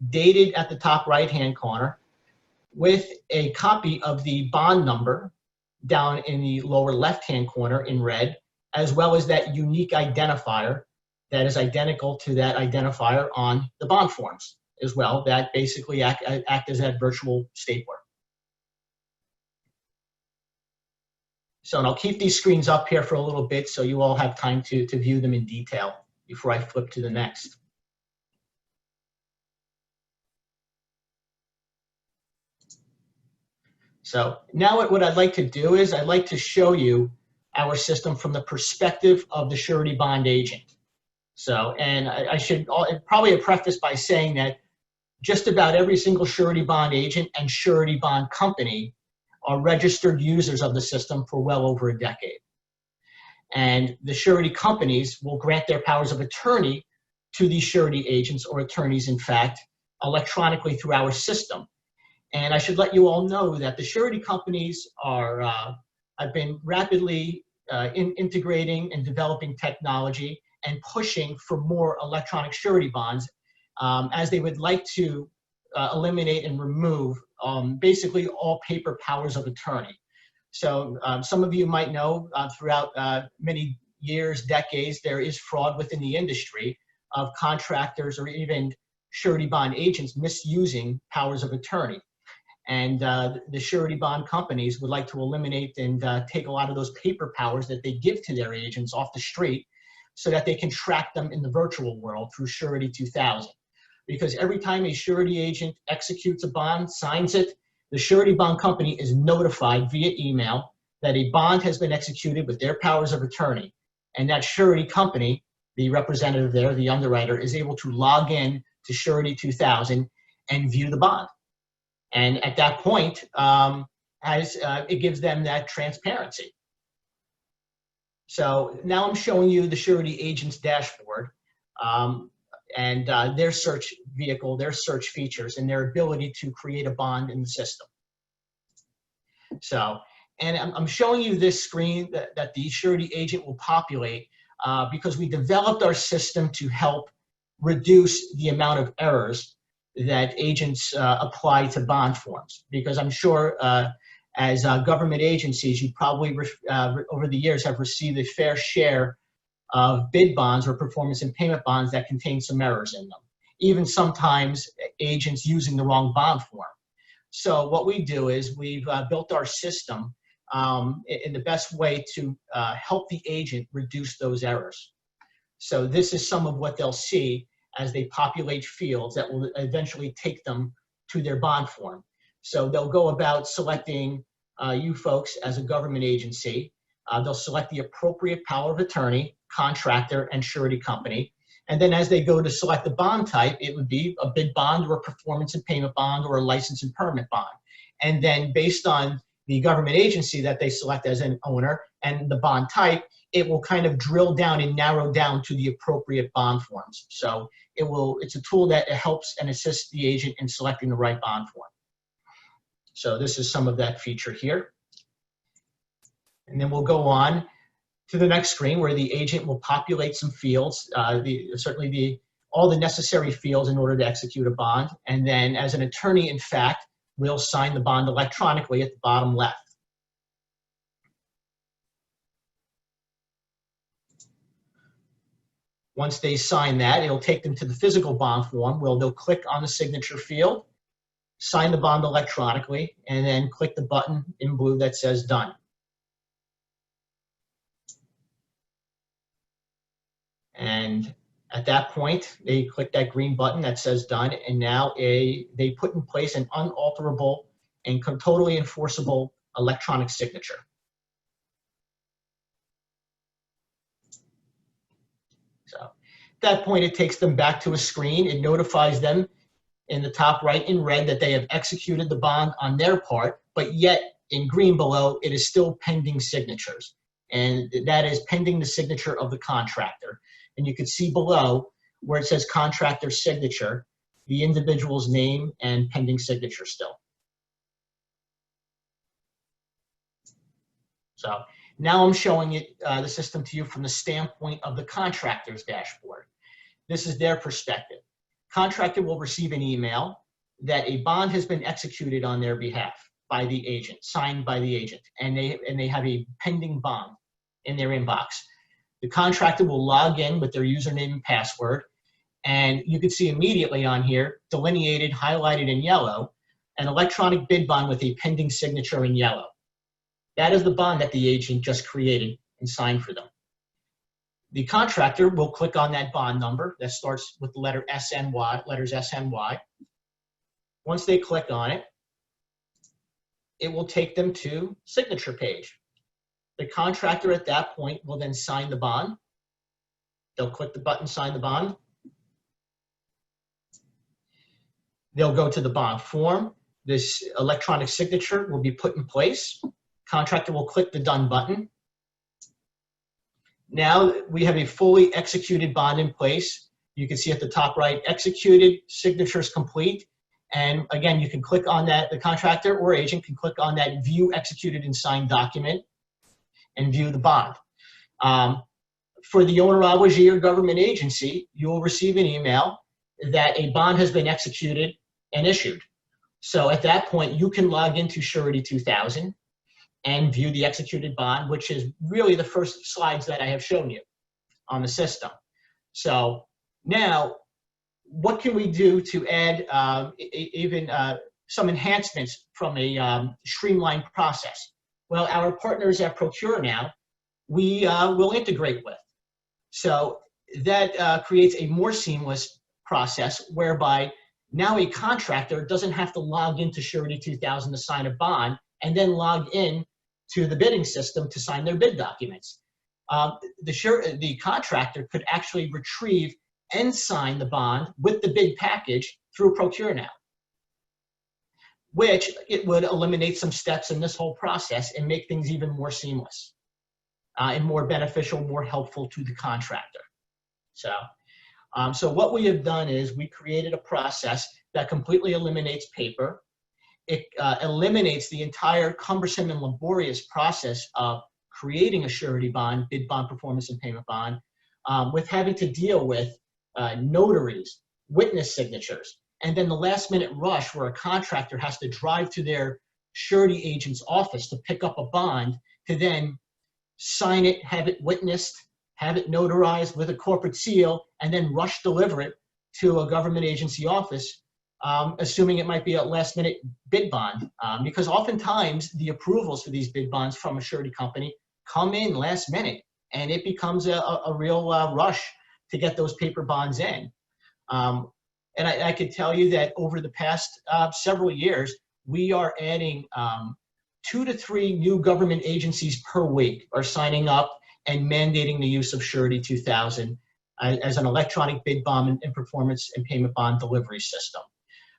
dated at the top right-hand corner, with a copy of the bond number down in the lower left-hand corner in red, as well as that unique identifier that is identical to that identifier on the bond forms as well, that basically act as that virtual stapler. So, and I'll keep these screens up here for a little bit so you all have time to view them in detail before I flip to the next. So now what I'd like to do is I'd like to show you our system from the perspective of the surety bond agent. So, and I should probably preface by saying that just about every single surety bond agent and surety bond company are registered users of the system for well over a decade. And the surety companies will grant their powers of attorney to these surety agents or attorneys, in fact, electronically through our system. And I should let you all know that the surety companies are, have been rapidly integrating and developing technology and pushing for more electronic surety bonds as they would like to eliminate and remove basically all paper powers of attorney. So some of you might know throughout many years, decades, there is fraud within the industry of contractors or even surety bond agents misusing powers of attorney. And the surety bond companies would like to eliminate and take a lot of those paper powers that they give to their agents off the street so that they can track them in the virtual world through Surety 2000. Because every time a surety agent executes a bond, signs it, the surety bond company is notified via email that a bond has been executed with their powers of attorney. And that surety company, the representative there, the underwriter, is able to log in to Surety 2000 and view the bond. And at that point, it gives them that transparency. So now I'm showing you the surety agent's dashboard and their search vehicle, their search features, and their ability to create a bond in the system. So, and I'm showing you this screen that the surety agent will populate because we developed our system to help reduce the amount of errors that agents apply to bond forms. Because I'm sure as government agencies, you probably over the years have received a fair share of bid bonds or performance and payment bonds that contain some errors in them. Even sometimes agents using the wrong bond form. So what we do is we've built our system in the best way to help the agent reduce those errors. So this is some of what they'll see as they populate fields that will eventually take them to their bond form. So they'll go about selecting you folks as a government agency. They'll select the appropriate power of attorney, contractor, and surety company. And then as they go to select the bond type, it would be a bid bond or a performance and payment bond or a license and permit bond. And then based on the government agency that they select as an owner and the bond type, it will kind of drill down and narrow down to the appropriate bond forms. So it's a tool that helps and assists the agent in selecting the right bond form. So this is some of that feature here. And then we'll go on to the next screen where the agent will populate some fields, all the necessary fields in order to execute a bond. And then as an attorney, in fact, we'll sign the bond electronically at the bottom left. Once they sign that, it'll take them to the physical bond form where they'll click on the signature field sign the bond electronically, and then click the button in blue that says done. And at that point, they click that green button that says done, and now they put in place an unalterable and totally enforceable electronic signature. So at that point, it takes them back to a screen. It notifies them in the top right in red that they have executed the bond on their part, but yet in green below, it is still pending signatures. And that is pending the signature of the contractor. And you can see below where it says contractor signature, the individual's name and pending signature still. So now I'm showing it, the system to you from the standpoint of the contractor's dashboard. This is their perspective. Contractor will receive an email that a bond has been executed on their behalf by the agent, signed by the agent, and they have a pending bond in their inbox. The contractor will log in with their username and password, and you can see immediately on here, delineated, highlighted in yellow, an electronic bid bond with a pending signature in yellow. That is the bond that the agent just created and signed for them. The contractor will click on that bond number that starts with the letter SNY, letters SNY. Once they click on it, it will take them to signature page. The contractor at that point will then sign the bond. They'll click the button, sign the bond. They'll go to the bond form. This electronic signature will be put in place. Contractor will click the done button. Now we have a fully executed bond in place. You can see at the top right, executed, signatures complete. And again, you can click on that, the contractor or agent can click on that view executed and signed document and view the bond. For the owner obligee or government agency, you will receive an email that a bond has been executed and issued. So at that point, you can log into Surety 2000 and view the executed bond, which is really the first slides that I have shown you on the system. So now, what can we do to add even some enhancements from a streamlined process? Well, our partners at ProcureNow, we will integrate with. So that creates a more seamless process whereby now a contractor doesn't have to log into Surety 2000 to sign a bond and then log in to the bidding system to sign their bid documents. The contractor could actually retrieve and sign the bond with the bid package through ProcureNow, which it would eliminate some steps in this whole process and make things even more seamless and more beneficial, more helpful to the contractor. So what we have done is we created a process that completely eliminates paper. It eliminates the entire cumbersome and laborious process of creating a surety bond, bid bond, performance and payment bond, with having to deal with notaries, witness signatures, and then the last minute rush where a contractor has to drive to their surety agent's office to pick up a bond to then sign it, have it witnessed, have it notarized with a corporate seal, and then rush deliver it to a government agency office, assuming it might be a last minute bid bond. Because oftentimes the approvals for these bid bonds from a surety company come in last minute, and it becomes a real rush to get those paper bonds in. And I could tell you that over the past several years, we are adding 2 to 3 new government agencies per week are signing up and mandating the use of Surety 2000 as an electronic bid bond and performance and payment bond delivery system.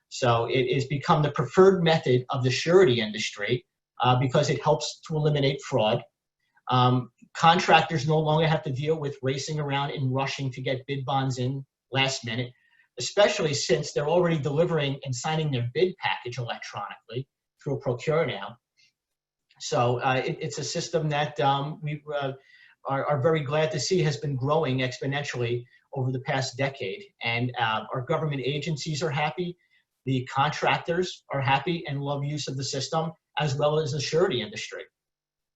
So it has become the preferred method of the surety industry because it helps to eliminate fraud. Contractors no longer have to deal with racing around and rushing to get bid bonds in last minute, especially since they're already delivering and signing their bid package electronically through ProcureNow. So it's a system that we are very glad to see has been growing exponentially over the past decade. And our government agencies are happy, the contractors are happy and love use of the system, as well as the surety industry.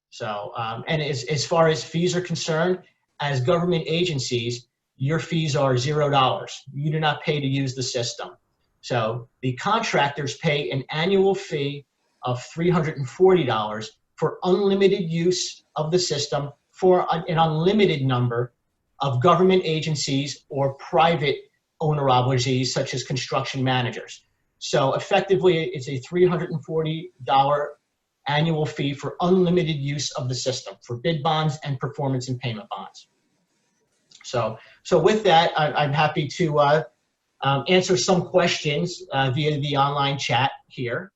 So, and as far as fees are concerned, as government agencies, your fees are $0. You do not pay to use the system. So the contractors pay an annual fee of $340 for unlimited use of the system for an unlimited number of government agencies or private owner obligees, such as construction managers. So effectively, it's a $340 annual fee for unlimited use of the system for bid bonds and performance and payment bonds. So with that, I'm happy to answer some questions via the online chat here.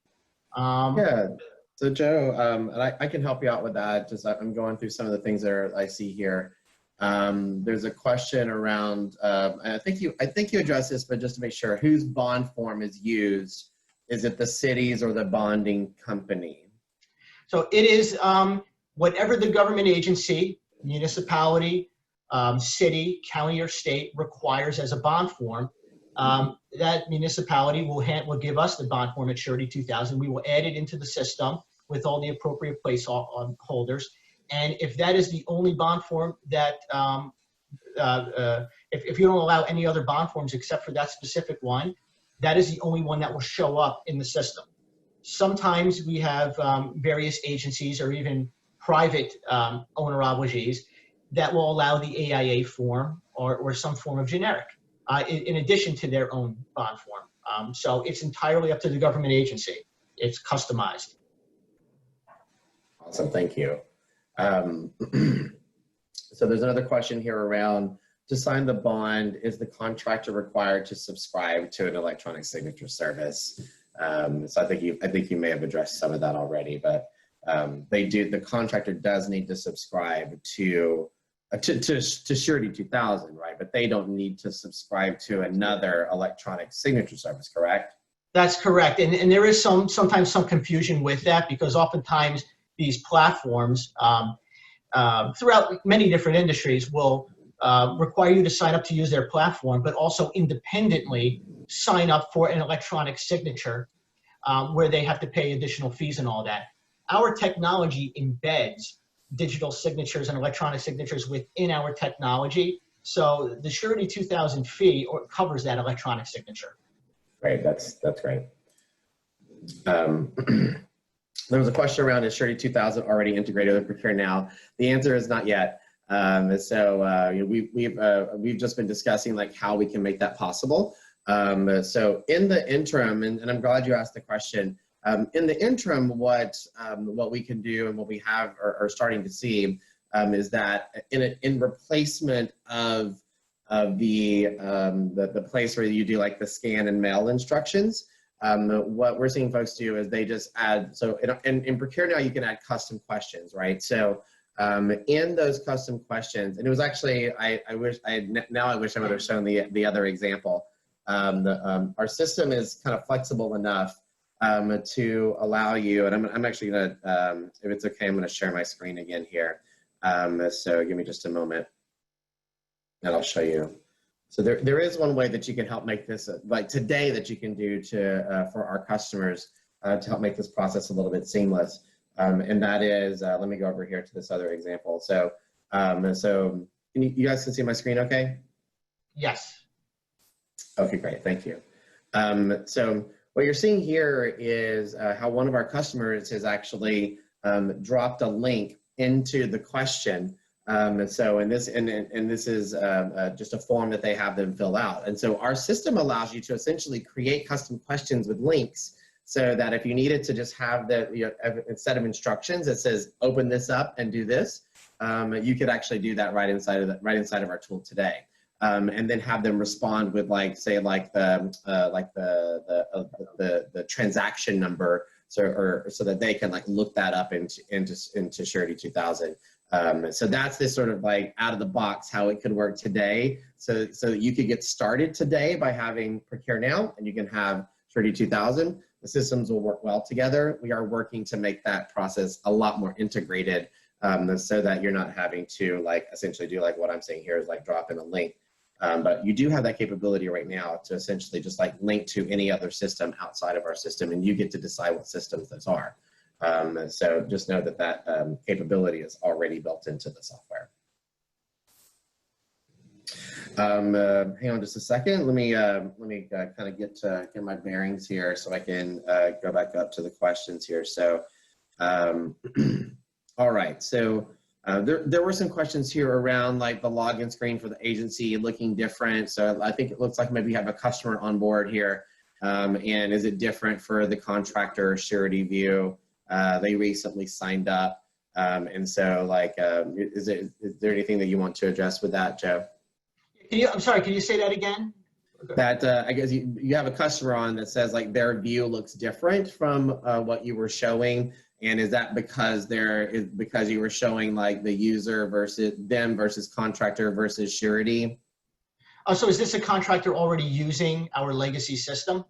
Yeah. So Joe, and I can help you out with that. Just I'm going through some of the things that I see here. There's a question around, and I think you addressed this, but just to make sure, whose bond form is used? Is it the city's or the bonding company? So it is whatever the government agency, municipality, city, county, or state requires as a bond form. That municipality will give us the bond form at Surety 2000. We will add it into the system with all the appropriate place holders. And if that is the only bond form that, if you don't allow any other bond forms except for that specific one, that is the only one that will show up in the system. Sometimes we have various agencies or even private owner obligees that will allow the AIA form or some form of generic in addition to their own bond form. So it's entirely up to the government agency. It's customized. Awesome, thank you. So there's another question here around, to sign the bond, is the contractor required to subscribe to an electronic signature service? So I think you may have addressed some of that already, but the contractor does need to subscribe to Surety 2000, right? But they don't need to subscribe to another electronic signature service, correct? That's correct. And there is sometimes some confusion with that, because oftentimes these platforms throughout many different industries will require you to sign up to use their platform, but also independently sign up for an electronic signature where they have to pay additional fees and all that. Our technology embeds digital signatures and electronic signatures within our technology. So the Surety 2000 fee covers that electronic signature. Great, that's great. There was a question around, is Surety 2000 already integrated with ProcureNow? The answer is not yet. We've just been discussing like how we can make that possible. So in the interim, and I'm glad you asked the question, in the interim, what we can do and what we have are starting to see is that in replacement of the place where you do like the scan and mail instructions, what we're seeing folks do is they just add, so in ProcureNow you can add custom questions, right? So in those custom questions, and it was actually, I wish I would have shown the other example. Our system is kind of flexible enough to allow you, and I'm actually gonna, if it's okay, I'm gonna share my screen again here. So give me just a moment and I'll show you. So there is one way that you can help make this, like today, that you can do for our customers to help make this process a little bit seamless. And that is, let me go over here to this other example. So, you guys can see my screen okay? Yes. Okay, great, thank you. So what you're seeing here is how one of our customers has actually dropped a link into the question. So this is just a form that they have them fill out. And so our system allows you to essentially create custom questions with links, so that if you needed to just have a set of instructions that says open this up and do this, you could actually do that right inside of our tool today. And then have them respond with the transaction number, so that they can look that up into Surety 2000. So that's this sort of out of the box how it could work today. So you could get started today by having ProcureNow, and you can have Surety 2000. The systems will work well together. We are working to make that process a lot more integrated, so that you're not having to essentially do what I'm saying here is drop in a link. But you do have that capability right now to essentially just link to any other system outside of our system, and you get to decide what systems those are. So just know that capability is already built into the software. Hang on just a second. Let me kind of get my bearings here so I can go back up to the questions here. So, all right. So there were some questions here around like the login screen for the agency looking different. So I think it looks like maybe you have a customer on board here. And is it different for the contractor surety view? They recently signed up. And so like, is there anything that you want to address with that, Joe? I'm sorry, can you say that again? That I guess you have a customer on that says like their view looks different from what you were showing, and is that because you were showing like the user versus them versus contractor versus surety? Oh, so is this a contractor already using our legacy system?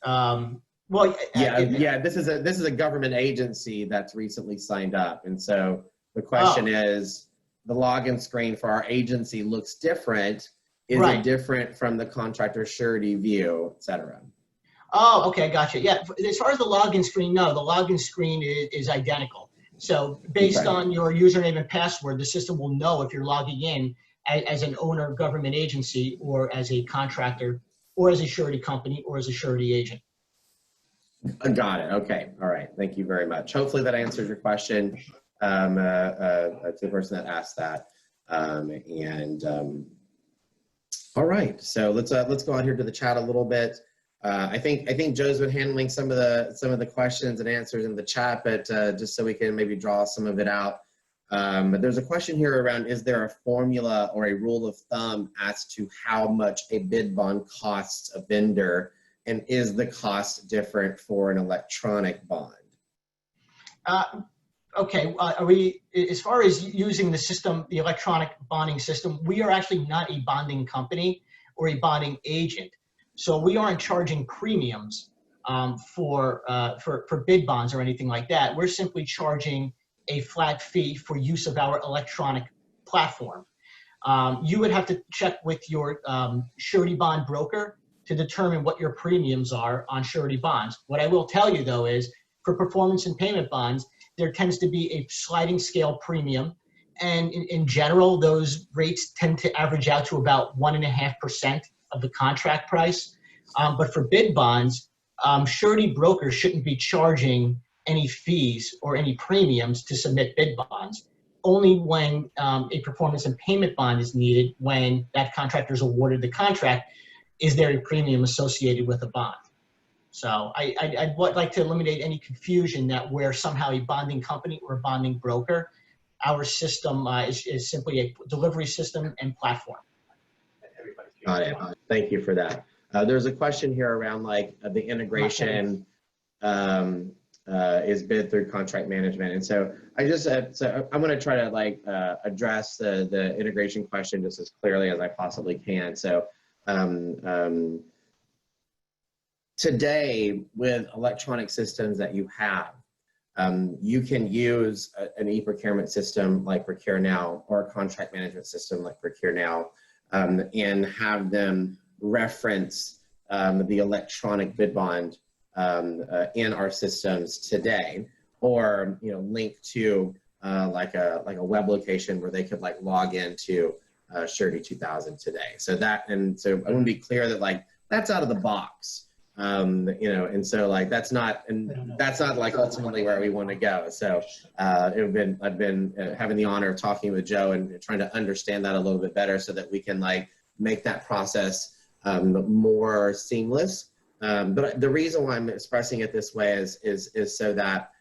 Well, yeah. This is a government agency that's recently signed up, and so the question is, the login screen for our agency looks different. Is it different from the contractor surety view, et cetera? Oh, okay, gotcha. Yeah, as far as the login screen, no, the login screen is identical. So based on your username and password, the system will know if you're logging in as an owner government agency or as a contractor or as a surety company or as a surety agent. Got it. Okay. All right. Thank you very much. Hopefully that answers your question to the person that asked that. All right. So let's go out here to the chat a little bit. I think Joe's been handling some of the questions and answers in the chat, but just so we can maybe draw some of it out. But there's a question here around, is there a formula or a rule of thumb as to how much a bid bond costs a vendor, and is the cost different for an electronic bond? Okay, as far as using the system, the electronic bonding system, we are actually not a bonding company or a bonding agent. So we aren't charging premiums for bid bonds or anything like that. We're simply charging a flat fee for use of our electronic platform. You would have to check with your surety bond broker to determine what your premiums are on surety bonds. What I will tell you though is, for performance and payment bonds, there tends to be a sliding scale premium. And in general, those rates tend to average out to about 1.5% of the contract price. But for bid bonds, surety brokers shouldn't be charging any fees or any premiums to submit bid bonds. Only when a performance and payment bond is needed, when that contractor is awarded the contract, is there a premium associated with a bond. So I'd like to eliminate any confusion that we're somehow a bonding company or a bonding broker. Our system is simply a delivery system and platform. Got it. Thank you for that. There's a question here around like the integration is bid through contract management. And so I just so I'm going to try to like address the integration question just as clearly as I possibly can. So today, with electronic systems that you have, you can use an e-procurement system like ProcureNow or a contract management system like ProcureNow, and have them reference the electronic bid bond in our systems today, or link to like a web location where they could like log into Surety 2000 today. So I want to be clear that like that's out of the box. And so like that's not like ultimately where we want to go. So I've been having the honor of talking with Joe and trying to understand that a little bit better so that we can like make that process more seamless. But the reason why I'm expressing it this way is so that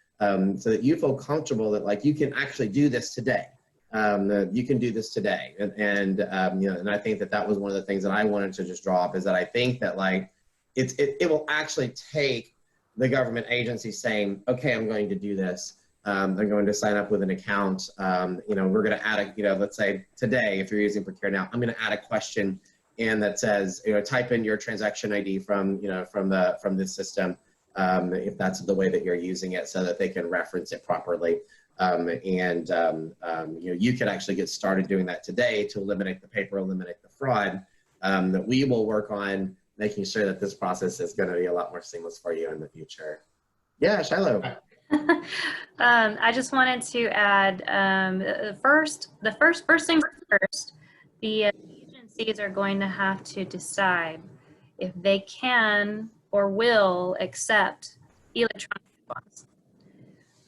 you feel comfortable that like you can actually do this today. You can do this today, and I think that was one of the things that I wanted to just draw up, is that I think that like it will actually take the government agency saying, okay, I'm going to do this. They're going to sign up with an account. We're going to add let's say today, if you're using ProcureNow, I'm going to add a question in that says, type in your transaction ID from this system, if that's the way that you're using it, so that they can reference it properly. You can actually get started doing that today to eliminate the paper, eliminate the fraud. That we will work on making sure that this process is going to be a lot more seamless for you in the future. Yeah, Shiloh. I just wanted to add, first things first, the agency agencies are going to have to decide if they can or will accept electronic bonds.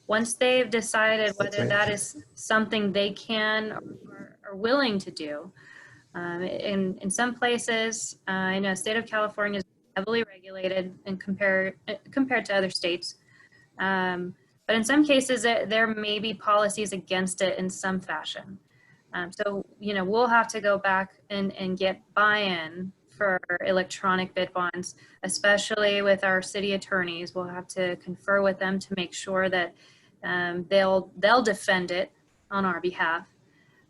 Once they've decided whether that is something they can or are willing to do, in some places, I know state of California is heavily regulated and compared to other states. But in some cases, there may be policies against it in some fashion. So, we'll have to go back and get buy-in for electronic bid bonds, especially with our city attorneys. We'll have to confer with them to make sure that they'll defend it on our behalf.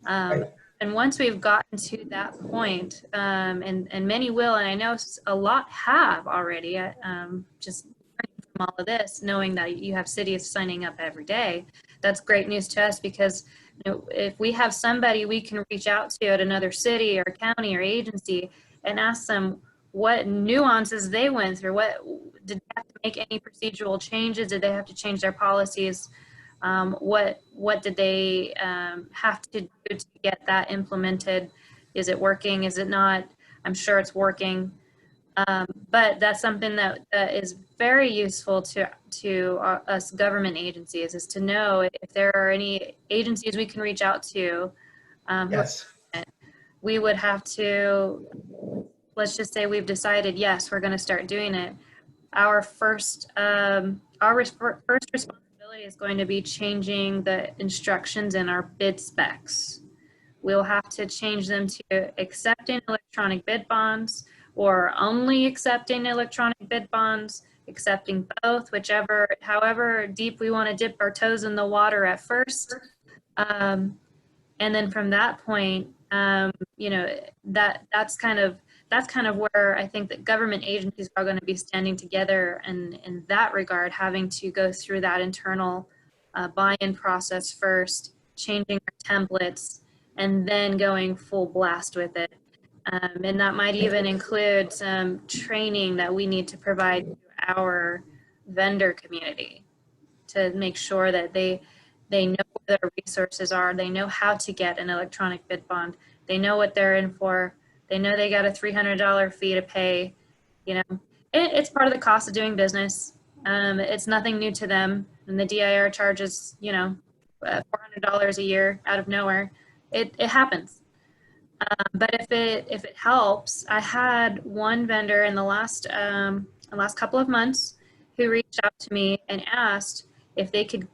And once we've gotten to that point, and many will, and I know a lot have already, just from all of this, knowing that you have cities signing up every day, that's great news to us, because if we have somebody we can reach out to at another city or county or agency and ask them what nuances they went through, what did they have to make any procedural changes, did they have to change their policies, what did they have to do to get that implemented? Is it working? Is it not? I'm sure it's working. But that's something that is very useful to us government agencies, is to know if there are any agencies we can reach out to. Yes. We would have to, let's just say we've decided, yes, we're going to start doing it. Our first responsibility is going to be changing the instructions in our bid specs. We'll have to change them to accepting electronic bid bonds, or only accepting electronic bid bonds, accepting both, however deep we want to dip our toes in the water at first. And then from that point, that's kind of where I think that government agencies are going to be standing together, and in that regard, having to go through that internal buy-in process first, changing our templates, and then going full blast with it. And that might even include some training that we need to provide to our vendor community to make sure that they know where their resources are, they know how to get an electronic bid bond, they know what they're in for, they know they got a $300 fee to pay. It's part of the cost of doing business. It's nothing new to them, and the DIR charges $400 a year out of nowhere. It happens. But if it helps, I had one vendor in the last couple of months who reached out to me and asked if they could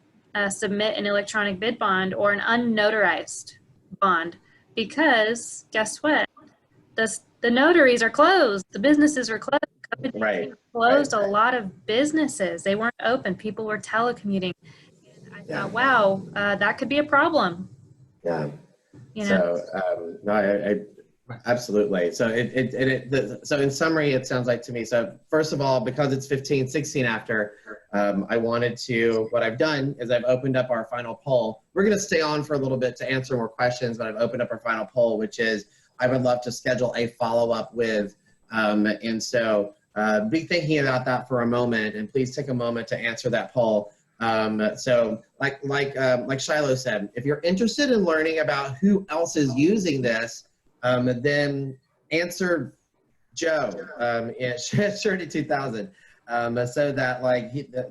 submit an electronic bid bond or an unnotarized bond, because guess what? The notaries are closed. The businesses are closed. Right. Closed a lot of businesses. They weren't open. People were telecommuting. And I thought, wow, that could be a problem. Yeah. So no, I absolutely. So so in summary, it sounds like to me. So first of all, because it's 15:16 after, what I've done is I've opened up our final poll. We're going to stay on for a little bit to answer more questions, but I've opened up our final poll, which is I would love to schedule a follow-up with. And so be thinking about that for a moment, and please take a moment to answer that poll. So like Shiloh said, if you're interested in learning about who else is using this, then answer Joe at Surety 2000, so that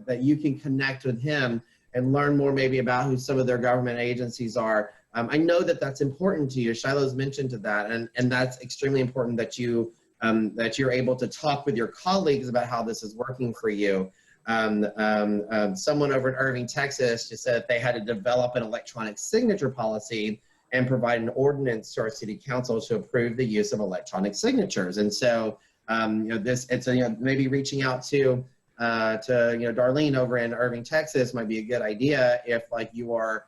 that you can connect with him and learn more maybe about who some of their government agencies are. I know that that's important to you. Shiloh's mentioned to that, and that's extremely important that that you're able to talk with your colleagues about how this is working for you. Someone over in Irving, Texas just said that they had to develop an electronic signature policy and provide an ordinance to our city council to approve the use of electronic signatures. And so, maybe reaching out to Darlene over in Irving, Texas might be a good idea if you are,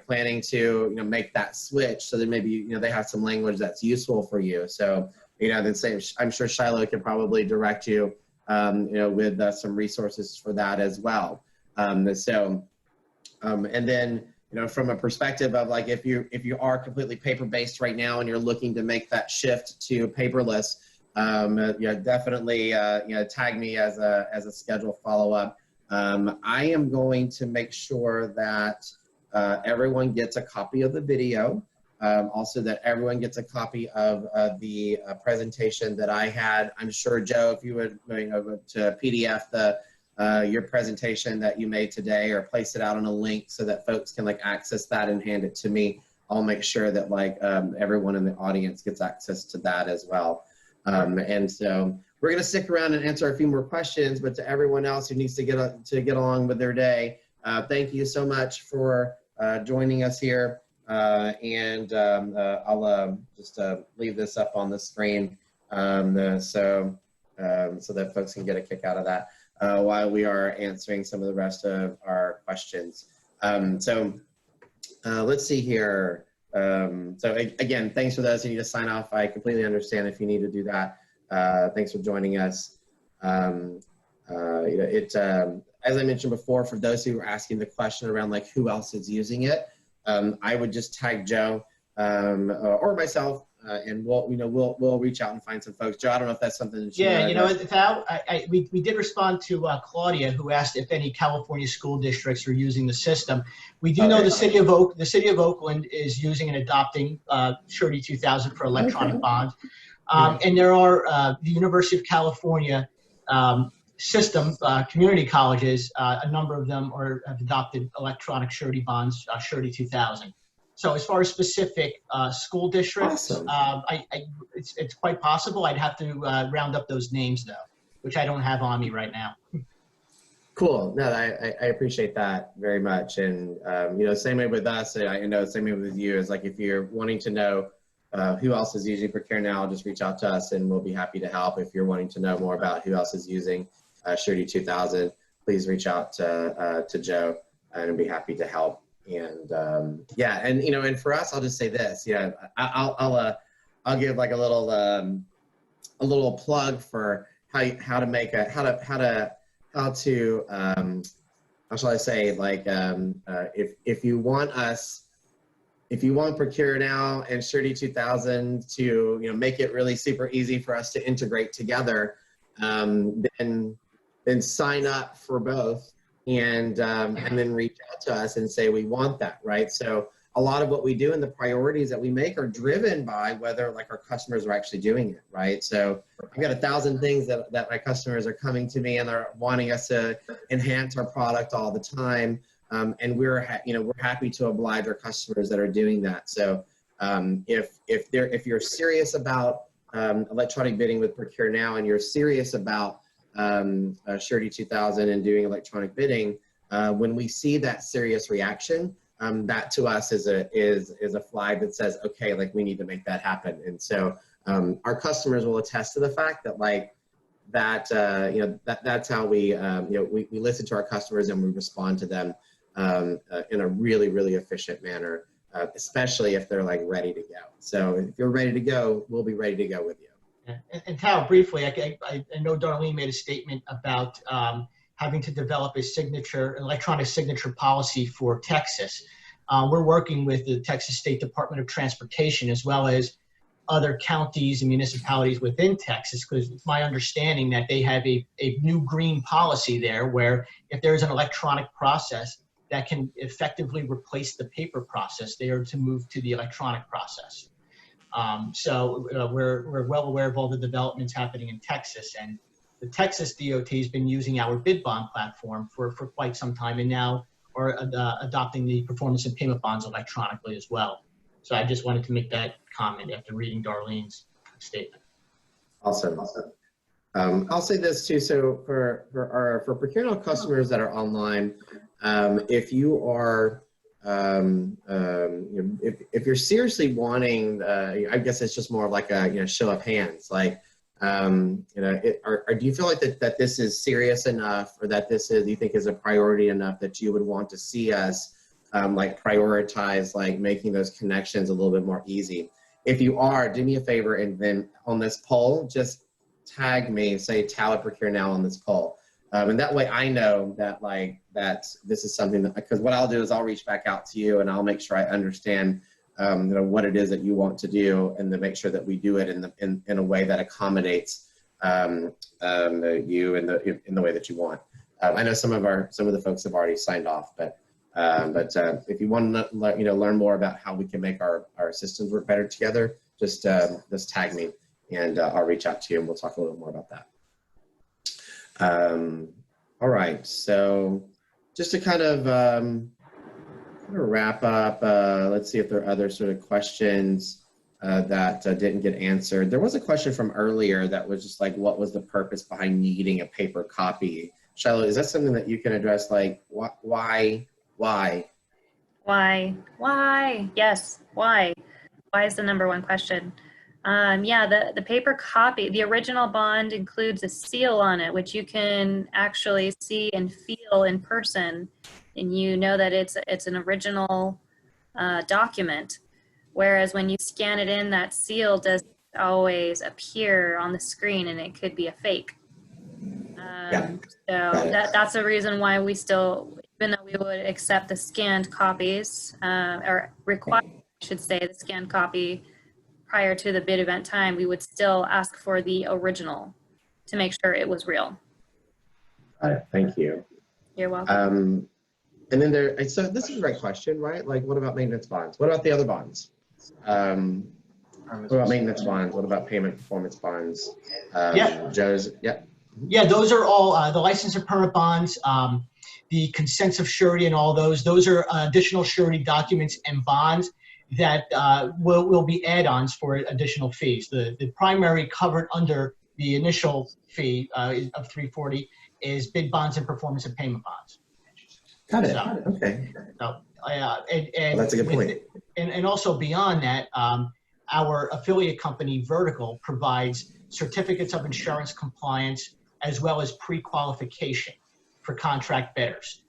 planning to, make that switch, so that maybe, they have some language that's useful for you. So, I'm sure Shiloh can probably direct you, with some resources for that as well. And then, from a perspective of if you are completely paper-based right now and you're looking to make that shift to paperless, definitely, tag me as a scheduled follow-up. I am going to make sure that everyone gets a copy of the video. also that everyone gets a copy of the presentation that I had. I'm sure, Joe, if you would to PDF your presentation that you made today, or place it out on a link so that folks can like access that and hand it to me, I'll make sure that like everyone in the audience gets access to that as well. And so we're going to stick around and answer a few more questions, but to everyone else who needs to get along with their day, thank you so much for joining us here. I'll just leave this up on the screen so that folks can get a kick out of that while we are answering some of the rest of our questions. Let's see here. So again, thanks for those who need to sign off. I completely understand if you need to do that. Thanks for joining us. As I mentioned before, for those who are asking the question around like who else is using it, I would just tag Joe or myself, and we'll reach out and find some folks. Joe, I don't know if that's something that Thao, we did respond to Claudia, who asked if any California school districts are using the system. We do know the city of Oakland is using and adopting Surety 2000 for electronic bonds, and there are the University of California system, community colleges, a number of them have adopted electronic surety bonds, Surety 2000. So as far as specific school districts, awesome. It's quite possible. I'd have to round up those names though, which I don't have on me right now. Cool. No, I appreciate that very much. And same way with us. I know same way with you is like if you're wanting to know who else is using ProcureNow, just reach out to us and we'll be happy to help. If you're wanting to know more about who else is using Surety 2000, please reach out to Joe and I'd be happy to help. And and for us, I'll just say this. I'll give like a little plug for how to make a how shall I say, like if you want ProcureNow and Surety 2000 to make it really super easy for us to integrate together, then sign up for both and then reach out to us and say we want that, right? So a lot of what we do and the priorities that we make are driven by whether like our customers are actually doing it, right? So I've got 1,000 things that my customers are coming to me and they're wanting us to enhance our product all the time, and we're happy to oblige our customers that are doing that. So if you're serious about electronic bidding with ProcureNow and you're serious about Surety 2000 and doing electronic bidding, when we see that serious reaction, that to us is a flag that says, okay, like we need to make that happen. And so our customers will attest to the fact that like that that's how we listen to our customers and we respond to them in a really, really efficient manner, especially if they're like ready to go. So if you're ready to go, we'll be ready to go with you. And Thao, briefly, I know Darlene made a statement about having to develop an electronic signature policy for Texas. We're working with the Texas State Department of Transportation as well as other counties and municipalities within Texas, because it's my understanding that they have a new green policy there where if there's an electronic process that can effectively replace the paper process, they are to move to the electronic process. So we're well aware of all the developments happening in Texas, and the Texas DOT has been using our bid bond platform for quite some time, and now are adopting the performance and payment bonds electronically as well. So I just wanted to make that comment after reading Darlene's statement. Awesome. I'll say this too. So for ProcureNow customers that are online, if you are if you're seriously wanting, I guess it's just more of like a show of hands, like do you feel like that this is serious enough, or that this is, you think is a priority enough that you would want to see us like prioritize like making those connections a little bit more easy? If you are, do me a favor and then on this poll, just tag me, say Thao at ProcureNow on this poll. And that way I know that like that this is something that, because what I'll do is I'll reach back out to you and I'll make sure I understand what it is that you want to do, and to make sure that we do it in a way that accommodates you in the way that you want. I know some of the folks have already signed off, but If you want to learn more about how we can make our systems work better together, just tag me and I'll reach out to you and we'll talk a little more about that. All right, so just to kind of wrap up, let's see if there are other sort of questions that didn't get answered. There was a question from earlier that was just like, what was the purpose behind needing a paper copy? Shiloh, is that something that you can address? Like, why? Yes, why? Why is the number one question. Yeah, the paper copy, the original bond includes a seal on it, which you can actually see and feel in person, and you know that it's an original document. Whereas when you scan it in, that seal doesn't always appear on the screen, and it could be a fake. So that's the reason why we still, even though we would accept the scanned copies, or require, I should say, the scanned copy prior to the bid event time, we would still ask for the original to make sure it was real. Thank you. You're welcome. And then so this is the right question, right? Like, what about maintenance bonds? What about the other bonds? What about maintenance bonds? What about payment performance bonds? Yeah, those are all the license and permit bonds, the consents of surety and all those. Those are additional surety documents and bonds that will be add-ons for additional fees. The primary covered under the initial fee of $340 is bid bonds and performance and payment bonds. Got it. Okay. So, well, that's a good point. And also beyond that, our affiliate company Vertical provides certificates of insurance compliance as well as pre-qualification for contract bidders.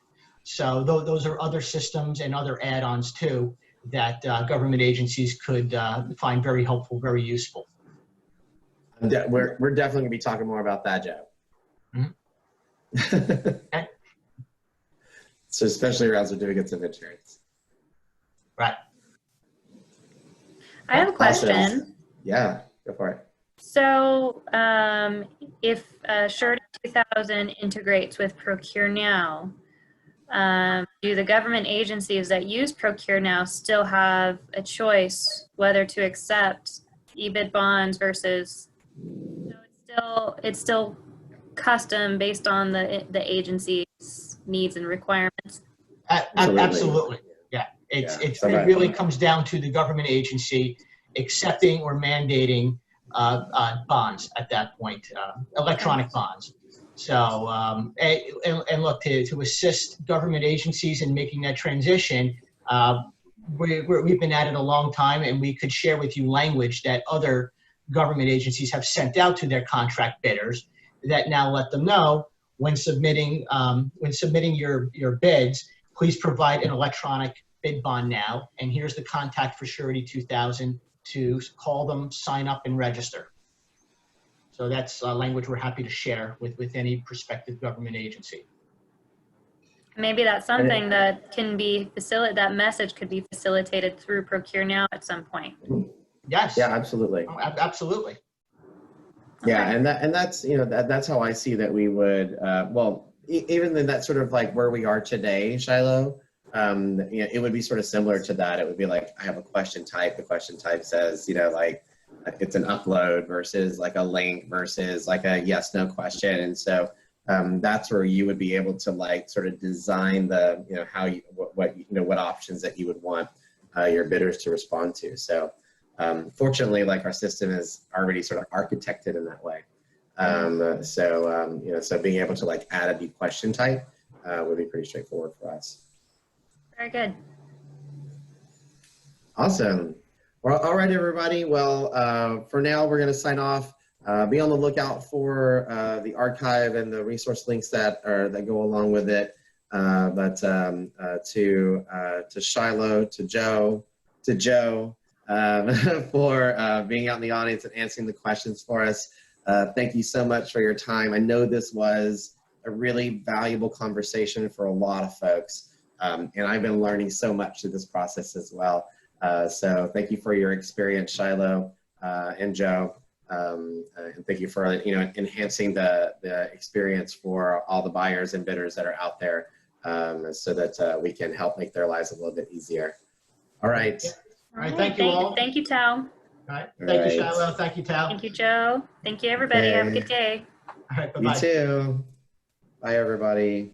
So those are other systems and other add-ons too that government agencies could find very helpful, very useful. We're definitely going to be talking more about that, Joe. Mm-hmm. Okay. So especially around certificates of insurance. Right. I have a question. Yeah, go for it. So if Surety 2000 integrates with ProcureNow, do the government agencies that use ProcureNow still have a choice whether to accept e-bid bonds versus, it's still custom based on the agency's needs and requirements? Absolutely. Yeah. It really comes down to the government agency accepting or mandating bonds at that point, electronic bonds. So, and look, to assist government agencies in making that transition, we've been at it a long time, and we could share with you language that other government agencies have sent out to their contract bidders that now let them know when submitting your bids, please provide an electronic bid bond now, and here's the contact for Surety 2000 to call them, sign up, and register. So that's language we're happy to share with any prospective government agency. Maybe that's something that can be that message could be facilitated through ProcureNow at some point. Yes. Yeah, absolutely. Oh, absolutely. Yeah, and that's that's how I see that we would even in that sort of like where we are today, Shiloh. It would be sort of similar to that. It would be like, I have a question type. The question type says, like it's an upload versus like a link versus like a yes, no question. And so that's where you would be able to like sort of design the, how you, what options that you would want your bidders to respond to. So fortunately, like our system is already sort of architected in that way. So being able to like add a new question type would be pretty straightforward for us. Very good. Awesome. Well, all right, everybody. Well, for now, we're going to sign off. Be on the lookout for the archive and the resource links that go along with it. To Shiloh, to Joe, for being out in the audience and answering the questions for us. Thank you so much for your time. I know this was a really valuable conversation for a lot of folks. And I've been learning so much through this process as well. So thank you for your experience, Shiloh and Joe. And thank you for enhancing the experience for all the buyers and bidders that are out there so that we can help make their lives a little bit easier. All right. All right, thank you all. Thank you, Thao. All right, thank you, Shiloh. Thank you, Thao. Thank you, Joe. Thank you, everybody. Have a Okay. good day. All right, You bye-bye. too. Bye, everybody.